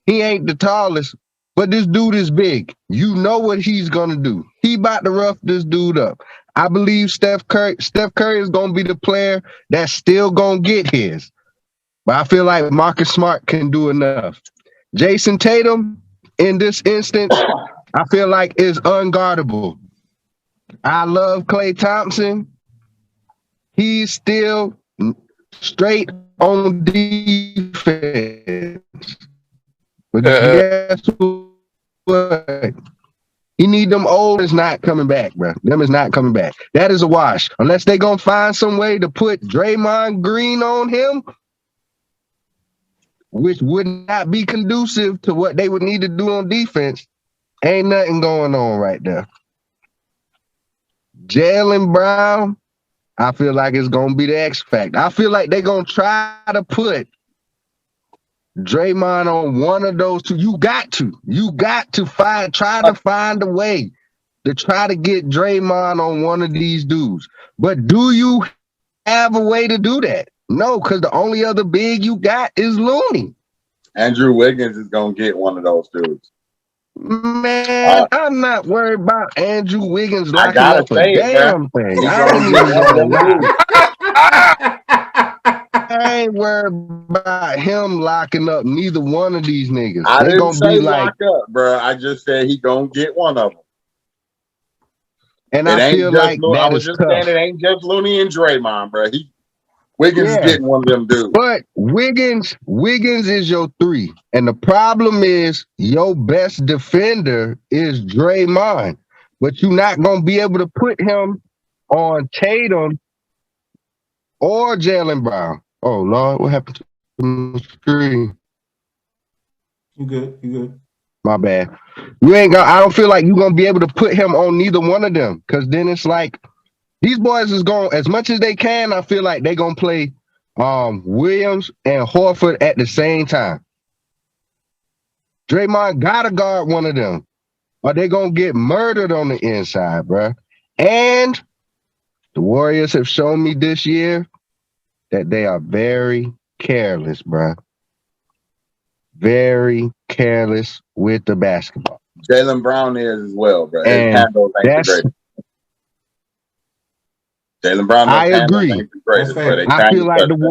He ain't the tallest, But this dude is big. You know what he's gonna do. He about to rough this dude up. I believe Steph Curry is gonna be the player that's still gonna get his. But I feel like Marcus Smart can do enough. Jason Tatum, in this instance, I feel like is unguardable. I love Klay Thompson. He's still straight on defense. But guess what? He need them old is not coming back, bro. Them is not coming back. That is a wash. Unless they gonna find some way to put Draymond Green on him, which would not be conducive to what they would need to do on defense. Ain't nothing going on right there. Jaylen Brown, I feel like it's gonna be the X factor. I feel like they're gonna try to put Draymond on one of those two. You got to try to find a way to try to get Draymond on one of these dudes. But do you have a way to do that? No, because the only other big you got is Looney. Andrew Wiggins is gonna get one of those dudes. Man, I'm not worried about Andrew Wiggins I locking gotta up a say it, damn bro. thing. He's I gonna ain't get even one of gonna them lie. dudes. I ain't worried about him locking up neither one of these niggas. I They didn't gonna be say like, lock up, bro. I just said he gonna get one of them. and It I ain't feel just like I that was is just tough. saying it ain't just Looney and Draymond, bro. Wiggins is Yeah, getting one of them dudes. but Wiggins is your 3. And the problem is your best defender is Draymond. But you're not gonna be able to put him on Tatum or Jaylen Brown. Oh Lord, what happened to the screen? You good. My bad. I don't feel like you're gonna be able to put him on neither one of them. Cause then it's like these boys is going as much as they can. I feel like they're gonna play Williams and Horford at the same time. Draymond gotta guard one of them, or they gonna get murdered on the inside, bruh. And the Warriors have shown me this year that they are very careless, bruh. Very careless with the basketball. Jaylen Brown is as well, bro. His And handles ain't the that's greatest. Jaylen Brown, I his handles agree. ain't the greatest, That's but fair. they I kind feel of like touch the that.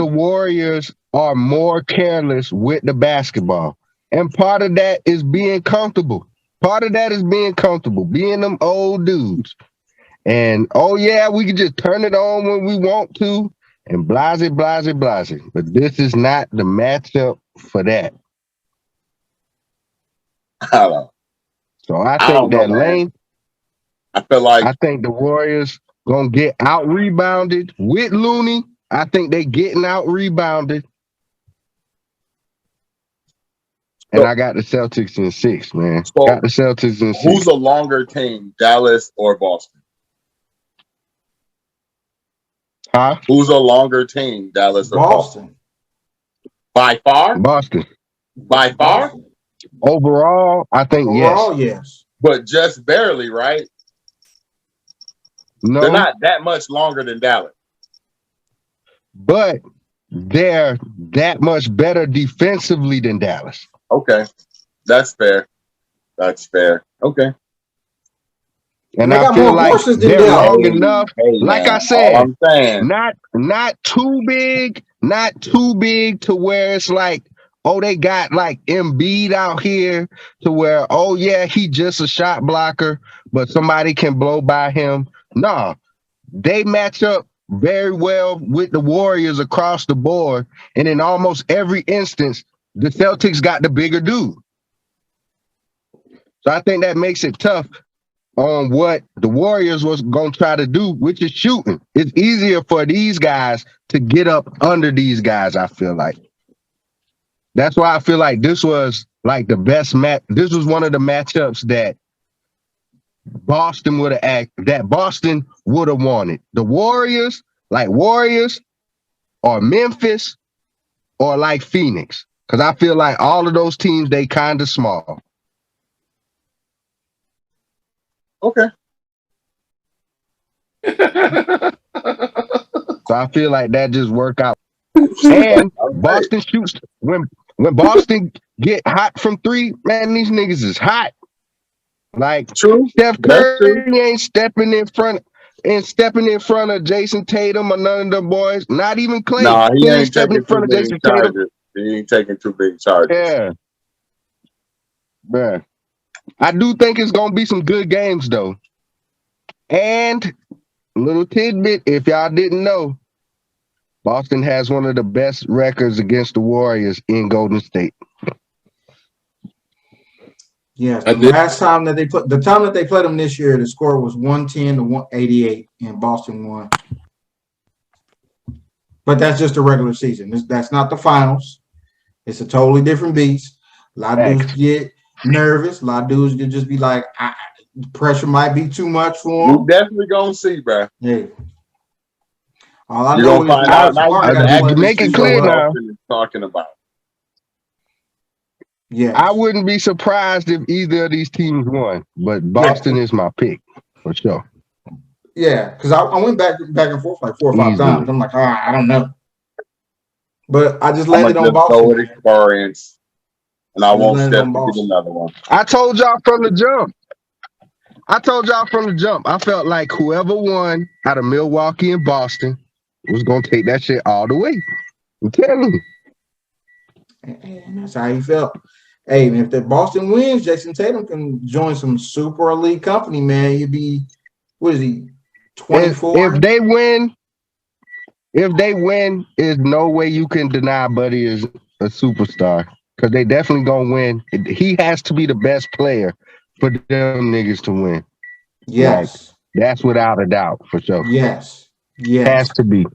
Warriors are more careless with the basketball. And part of that is being comfortable. Part of that is being comfortable, being them old dudes. And oh yeah, we can just turn it on when we want to and blase. But this is not the matchup for that. I don't know. So I I think don't know, that man. lane, I feel like I think the Warriors gonna get out rebounded with Looney. I think they getting out rebounded. And I got the Celtics in 6, man. so Got the Celtics in 6. who's a longer team, Dallas or Boston? Huh? Who's a longer team, Dallas or Boston? Boston. By far? Boston. By far? Boston. Overall, I think Overall, yes. yes. But just barely, right? No, They're not that much longer than Dallas. but they're that much better defensively than Dallas. Okay. That's fair. That's fair. Okay. And they I got feel more like horses than they're Dallas. long enough. Hey, Like man, I all said, I'm saying. not too big to where it's like, oh, they got like Embiid out here to where, oh yeah, he just a shot blocker, but somebody can blow by him. Nah, they match up very well with the Warriors across the board. And in almost every instance, the Celtics got the bigger dude. So I think that makes it tough on what the Warriors was going to try to do, which is shooting. It's easier for these guys to get up under these guys, I feel like. That's why I feel like this was like the best match. This was one of the matchups that Boston would have wanted. The Warriors or Memphis or like Phoenix. Because I feel like all of those teams, they kind of small. Okay. So I feel like that just worked out. And Boston shoots when Boston get hot from three, man, these niggas is hot. Like True. Steph That's true. Curry ain't stepping in front of Jason Tatum or none of them boys. Not even Clay. Nah, he He ain't ain't stepping in taking too front of many Jason Tatum. charges. He ain't taking too big charges. Yeah, bruh. I do think it's gonna be some good games though. And a little tidbit, if y'all didn't know, Boston has one of the best records against the Warriors in Golden State. Yes, the time that they played them this year, the score was 110 to 188, and Boston won. But that's just the regular season. That's not the finals. It's a totally different beast. A lot of dudes get nervous. A lot of dudes can just be like, the pressure might be too much for them. You definitely gonna see, bro. Yeah. All I You're know gonna is find out now. You to make it clear now. Talking about. Yeah, I wouldn't be surprised if either of these teams won, but Boston is my pick for sure. Yeah, because I went back and forth like 4 or 5 Easily. times. I'm like, I don't know, but I just landed on just Boston. Go with experience, and I won't step to get another one. I told y'all from the jump. I felt like whoever won out of Milwaukee and Boston was gonna take that shit all the way. I'm telling you. And that's how he felt. Hey, man, if the Boston wins, Jason Tatum can join some super elite company, man. You'd be, what is he, 24? If they win, there's no way you can deny Buddy is a superstar because they definitely gonna win. He has to be the best player for them niggas to win. Yes. Like, that's without a doubt for sure. Yes. Has to be.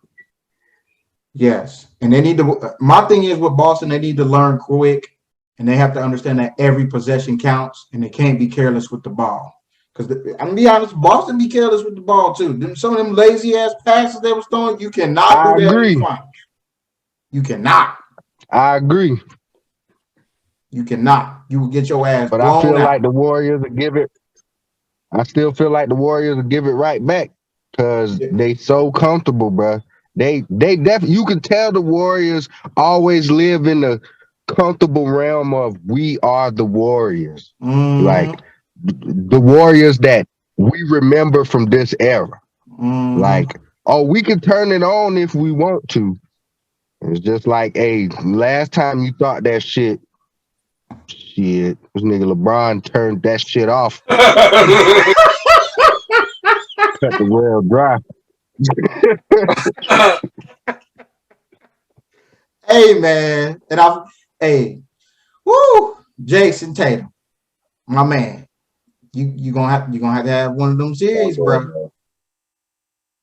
Yes. And they need to, my thing is with Boston, they need to learn quick, and they have to understand that every possession counts, and they can't be careless with the ball. Because I'm gonna be honest, Boston be careless with the ball too. Some of them lazy ass passes they was throwing, you cannot do that in the finals. You cannot. I agree. You cannot. You will get your ass but blown I feel out. like the Warriors will give it. I still feel like the Warriors will give it right back because they so comfortable, bro. They definitely. You can tell the Warriors always live in the comfortable realm of we are the Warriors, like the Warriors that we remember from this era. Like, oh, we can turn it on if we want to. It's just like, hey, last time you thought that shit, this nigga LeBron turned that shit off. Cut the well dry. Hey man, Jason Tatum, my man. You gonna have to have one of them series, bro.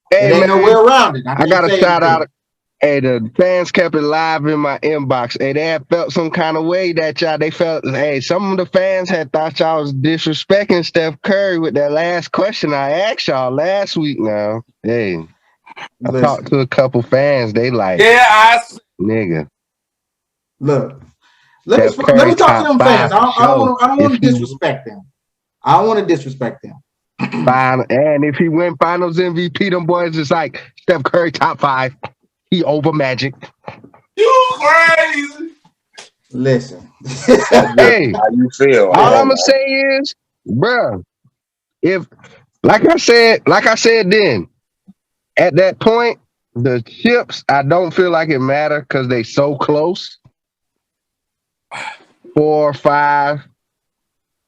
Hey, it ain't no way around it. I got a shout out. Hey, the fans kept it live in my inbox. Hey, they had felt some kind of way that they felt, hey, some of the fans had thought y'all was disrespecting Steph Curry with that last question I asked y'all last week now. Hey, I talked to a couple fans. They like, nigga. Look, let me talk to them fans. I don't want to disrespect them. I don't want to disrespect them. And if he win Finals MVP, them boys is like Steph Curry top 5. He over Magic. You crazy? Listen. Hey, how you feel? All I'm gonna say is, bro, if like I said then, at that point, the chips, I don't feel like it matter because they so close. 4 or 5.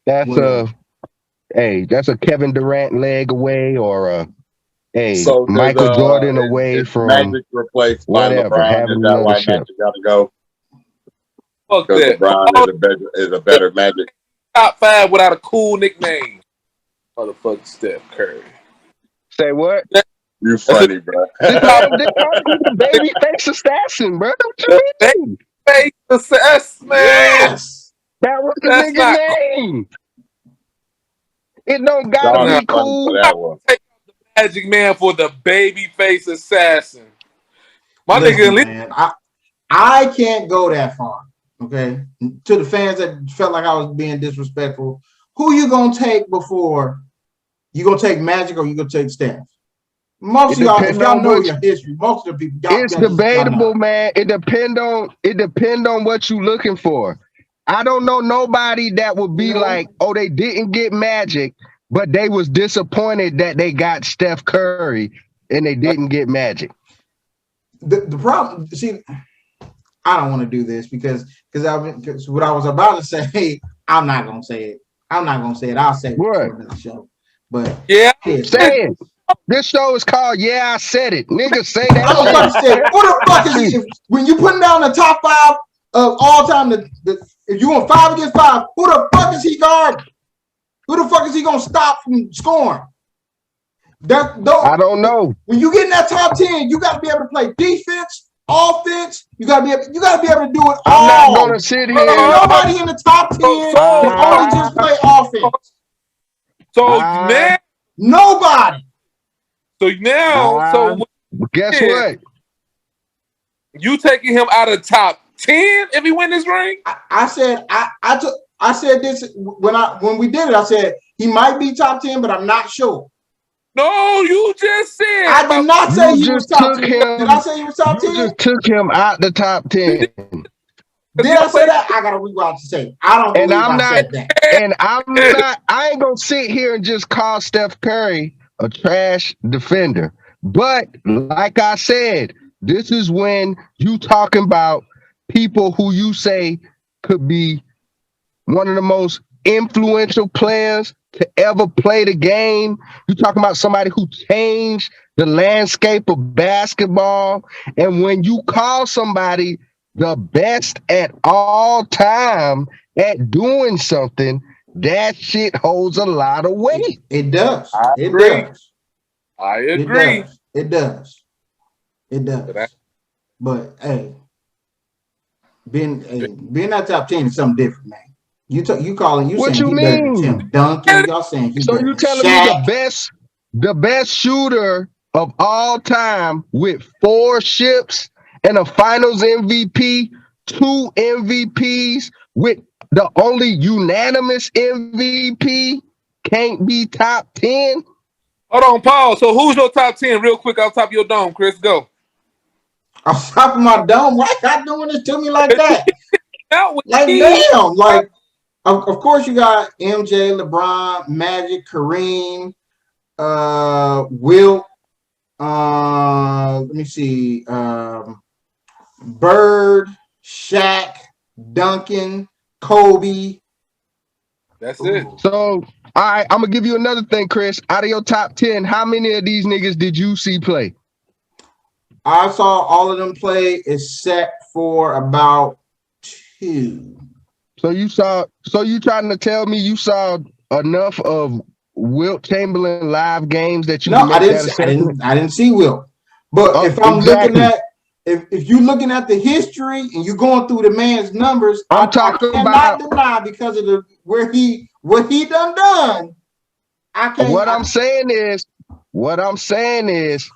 That's a Kevin Durant leg away or a Michael Jordan away from Magic replaced whatever. By LeBron. Is that why Magic got to go? Fuck that. LeBron is a better Magic. Top 5 without a cool nickname. Motherfucking Steph Curry. Say what? You funny, bro. This the baby face assassin, bro. Baby face assassin, man. Yes. That was the nigga name. It don't gotta be cool. Take the Magic Man for the baby face assassin. My Listen, nigga, man, I can't go that far. Okay, to the fans that felt like I was being disrespectful, who you gonna take before? You gonna take Magic or you gonna take Steph? Most of y'all, if y'all know your history, most of the people, it's debatable, man. It depend on what you looking for. I don't know nobody that would be like, oh, they didn't get Magic, but they was disappointed that they got Steph Curry and they didn't get Magic. The problem, see, I don't want to do this because what I was about to say, I'm not gonna say it. I'm not gonna say it. I'll say it for another show. But yeah, say it. This show is called Yeah, I Said It. Niggas say that. I'm about to say, who the fuck is he? When you putting down the top 5 of all time, if you want 5 against 5, who the fuck is he guarding? Who the fuck is he gonna stop from scoring? I don't know. When you get in that top 10, you got to be able to play defense, offense. You got to be able to do it all. I'm not gonna sit here. Nobody in the top 10 can only just play offense. So now nobody. So now, guess what? You taking him out of top 10 if he win this ring? I said this when we did it. I said he might be top 10, but I'm not sure. No, you just said. I did not say he was top 10. Did I say he was top 10? You just took him out the top 10. Did I say that? I gotta rewatch the tape. I don't believe I said that. And I'm not. I ain't gonna sit here and just call Steph Curry a trash defender. But like I said, this is when you talking about people who you say could be one of the most influential players to ever play the game. You talking about somebody who changed the landscape of basketball. And when you call somebody the best at all time at doing something, that shit holds a lot of weight. It does. I agree. It does. But hey, being that top 10 is something different, man. You calling you what saying you he better mean? than Tim Duncan? Y'all saying he so you telling Shaq. me the best shooter of all time with 4 ships and a Finals MVP, 2 MVPs with the only unanimous MVP can't be top 10? Hold on, Paul. So who's your top 10 real quick off top of your dome, Chris? Go. Off top of my dome? Why y'all doing this to me like that? Like damn, like of course you got MJ, LeBron, Magic, Kareem, Wilt, let me see, Bird, Shaq, Duncan, Kobe. That's it. So, all right, I'm gonna give you another thing, Chris. Out of your top 10, how many of these niggas did you see play? I saw all of them play except for about 2. So you trying to tell me you saw enough of Wilt Chamberlain live games that you? No, I didn't see Wilt. But if I'm looking at if you're looking at the history and you're going through the man's numbers, I cannot deny because of what he done. I can't. What I'm saying is,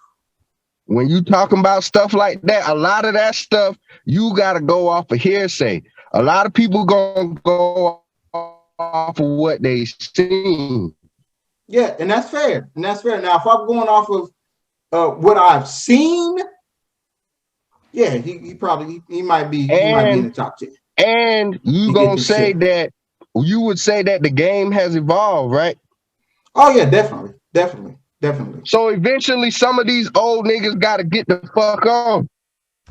when you talking about stuff like that, a lot of that stuff you got to go off of hearsay. A lot of people gonna go off of what they seen. Yeah, and that's fair. Now, if I'm going off of what I've seen, yeah, he might be in the top 10. And you gonna say that you would say that the game has evolved, right? Oh yeah, definitely. So eventually, some of these old niggas got to get the fuck on.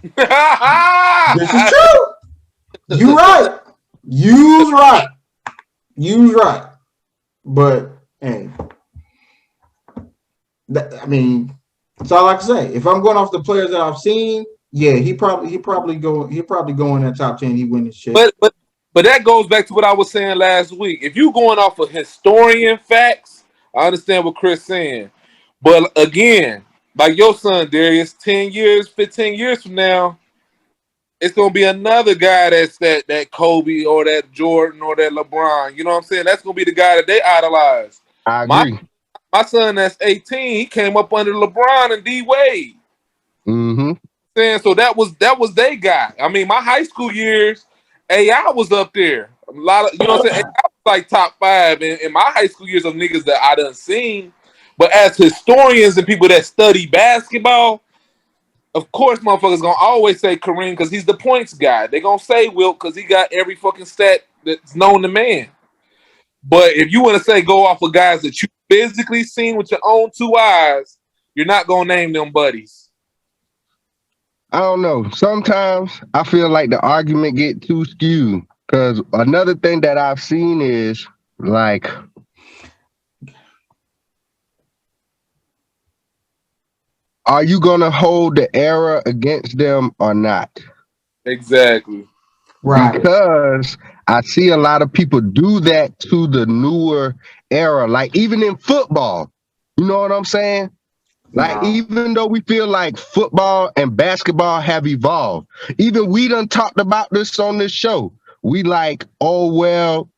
This is true. You right. You's right. But hey, I mean, that's all I can say. If I'm going off the players that I've seen, yeah, he probably go in that top 10. He win this shit. But that goes back to what I was saying last week. If you going off of historian facts, I understand what Chris saying. But again, like your son Darius, 10 years, 15 years from now, it's gonna be another guy that's that Kobe or that Jordan or that LeBron. You know what I'm saying? That's gonna be the guy that they idolize. I agree. My son that's 18, he came up under LeBron and D Wade. Mm-hmm. So that was their guy. I mean, my high school years, AI was up there. A lot of, you know what I'm saying? AI was like top 5 in my high school years of niggas that I done seen. But as historians and people that study basketball, Of course, motherfuckers gonna always say Kareem because he's the points guy. They gonna say Wilt because he got every fucking stat that's known to man. But if you want to say go off of guys that you physically seen with your own two eyes, you're not gonna name them buddies. I don't know. Sometimes I feel like the argument get too skewed. Because another thing that I've seen is like, are you gonna hold the era against them or not? Exactly. Right. Because I see a lot of people do that to the newer era. Like even in football, you know what I'm saying? Like, even though we feel like football and basketball have evolved, even we done talked about this on this show. We like, oh, well,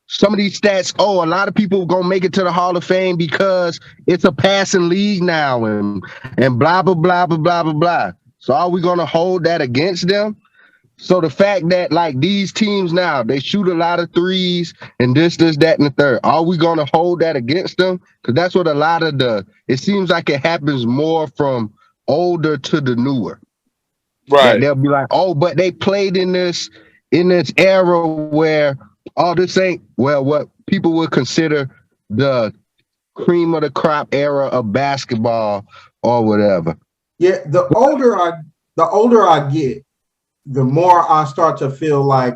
some of these stats, oh, a lot of people gonna make it to the Hall of Fame because it's a passing league now and blah, blah, blah, blah, blah, blah, blah. So are we gonna hold that against them? So the fact that like these teams now, they shoot a lot of threes and this, that, and the third. Are we going to hold that against them? Because that's what a lot of it seems like it happens more from older to the newer. Right. That they'll be like, oh, but they played in this era where, oh, this ain't, well, what people would consider the cream of the crop era of basketball or whatever. Yeah, the older I get, the more I start to feel like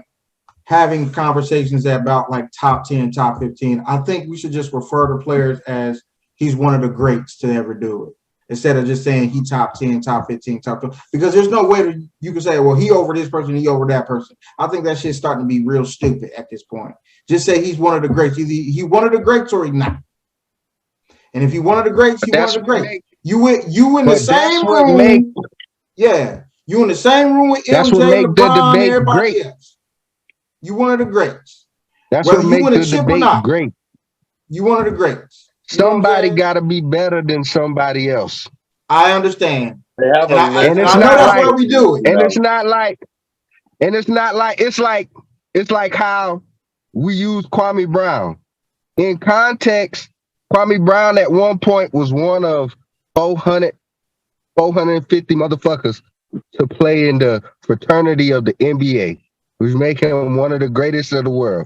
having conversations about like top 10, top 15. I think we should just refer to players as he's one of the greats to ever do it, instead of just saying he top 10, top 15, top 12. Because there's no way you can say, well, he over this person, he over that person. I think that shit's starting to be real stupid at this point. Just say he's one of the greats. Either he one of the greats or he's not. And if he one of the greats, he one of the greats. You in the same room. Yeah. You in the same room with MJ, LeBron, and everybody great. Else. You one of the greats. That's whether what you makes the debate great. You one of the greats. Somebody got to be better than somebody else. I understand. They have I know that's why we do it. And it's not like it's like how we use Kwame Brown. In context, Kwame Brown at one point was one of 450 motherfuckers to play in the fraternity of the NBA, which make him one of the greatest of the world.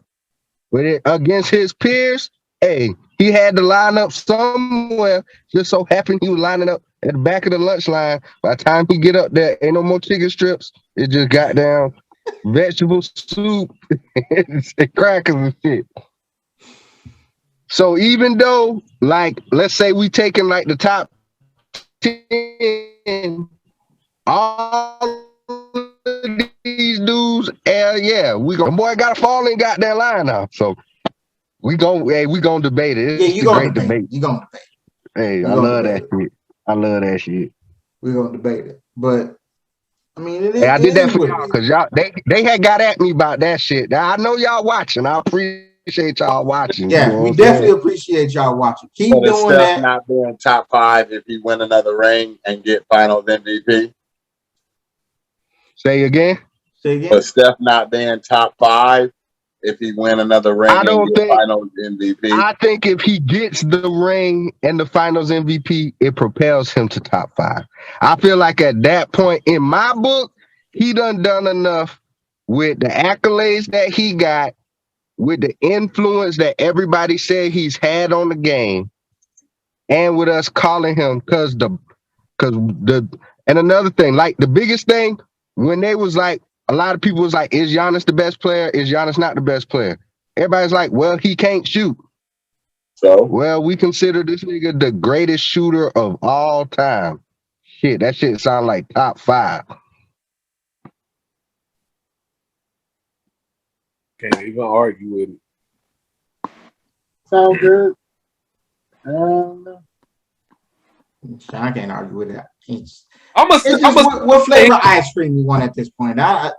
But against his peers, hey, he had to line up somewhere. Just so happened he was lining up at the back of the lunch line. By the time he get up there, ain't no more chicken strips. It just got down vegetable soup and crackers and shit. So even though, like, let's say we taking like the top 10, all of these dudes, yeah, the boy got to fall in goddamn line now. So we gonna debate it. It's a great debate. You gonna debate. Hey, I love that shit. I love that shit. We're gonna debate it. But I mean, I did that for y'all because y'all they had got at me about that shit. Now, I know y'all watching. I appreciate y'all watching. Yeah, we definitely appreciate y'all watching. Keep doing Steph that. Not being top 5 if he win another ring and get Finals MVP. Say again. But Steph not being top 5 if he win another ring and get Finals MVP. I think if he gets the ring and the Finals MVP, it propels him to top 5. I feel like at that point in my book, he done enough with the accolades that he got, with the influence that everybody said he's had on the game, and with us calling him and another thing, like the biggest thing when they was like, a lot of people was like, is Giannis the best player? Is Giannis not the best player? Everybody's like, well, he can't shoot. So, well, we consider this nigga the greatest shooter of all time. Shit, that shit sound like top 5. Can't even argue with it. Sound good. I can't argue with that. What flavor ice cream you want at this point? I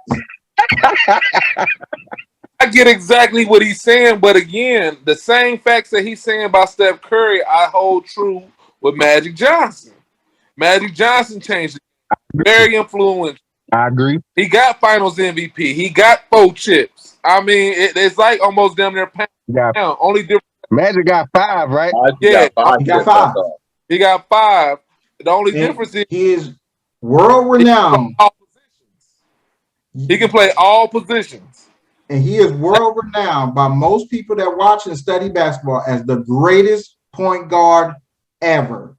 get exactly what he's saying, but again, the same facts that he's saying about Steph Curry, I hold true with Magic Johnson. Magic Johnson changed it. Very influential. I agree. He got Finals MVP. He got 4 chips. I mean, it's like almost damn near pound. Only difference. Magic got 5, right? Yeah, he got 5. He got 5. The only And difference is he is world renowned. He can play all positions. And he is world renowned by most people that watch and study basketball as the greatest point guard ever.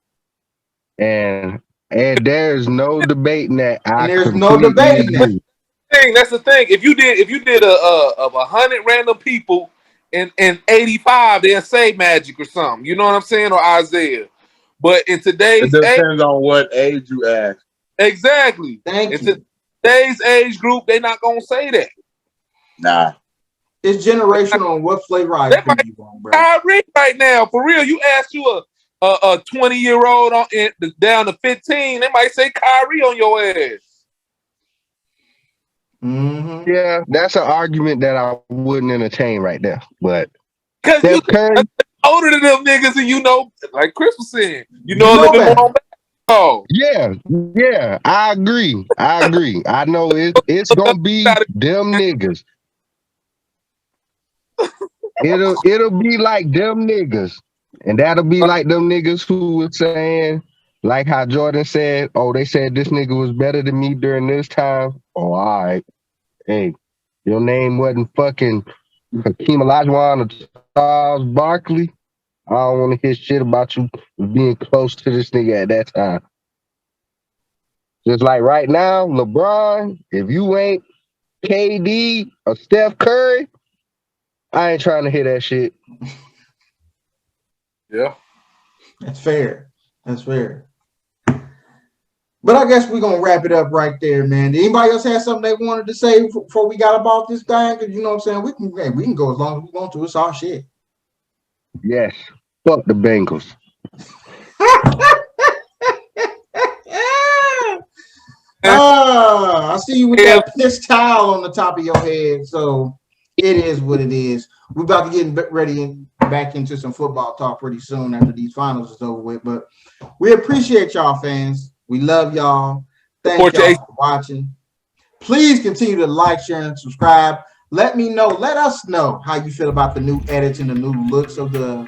And there's no debating that. I And there's no completely debating that. agree. That's the thing. If you did of 100 random people in 85, they'll say Magic or something. You know what I'm saying? Or Isaiah. But in It today's depends on what age you ask. exactly. Thank In you. today's age group, they're not gonna say that. Nah. It's generational on what flavor ice cream you want, bro. Kyrie right now, for real. You ask you a 20-year-old down to 15, they might say Kyrie on your ass. Mm-hmm. Yeah, that's an argument that I wouldn't entertain right there. But Because you Steph Curry, older than them niggas, and you know, like Chris was saying, you know a little bit better. more on basketball. yeah, I agree. I know it's gonna be them niggas. It'll be like them niggas, and that'll be like them niggas who was saying, like how Jordan said, "Oh, they said this nigga was better than me during this time." Oh, all right, hey, your name wasn't fucking Hakeem Olajuwon or Charles Barkley. I don't want to hear shit about you being close to this nigga at that time. Just like right now, LeBron, if you ain't KD or Steph Curry, I ain't trying to hear that shit. Yeah. That's fair. That's fair. But I guess we're going to wrap it up right there, man. Did anybody else have something they wanted to say before we got about this thing? Because you know what I'm saying? We can go as long as we want to. It's our shit. Yes. Fuck the Bengals. I see you with that piss towel on the top of your head. So it is what it is. We're about to get ready and back into some football talk pretty soon after these finals is over with. But we appreciate y'all, fans. We love y'all. Thank y'all for watching. Please continue to like, share, and subscribe. Let us know how you feel about the new edits and the new looks of the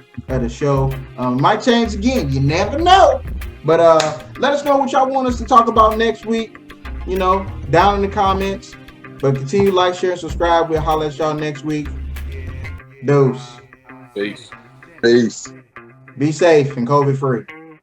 show. Might change again. You never know. But let us know what y'all want us to talk about next week. You know, down in the comments. But continue to like, share, and subscribe. We'll holler at y'all next week. Deuce. Peace. Peace. Be safe and COVID free.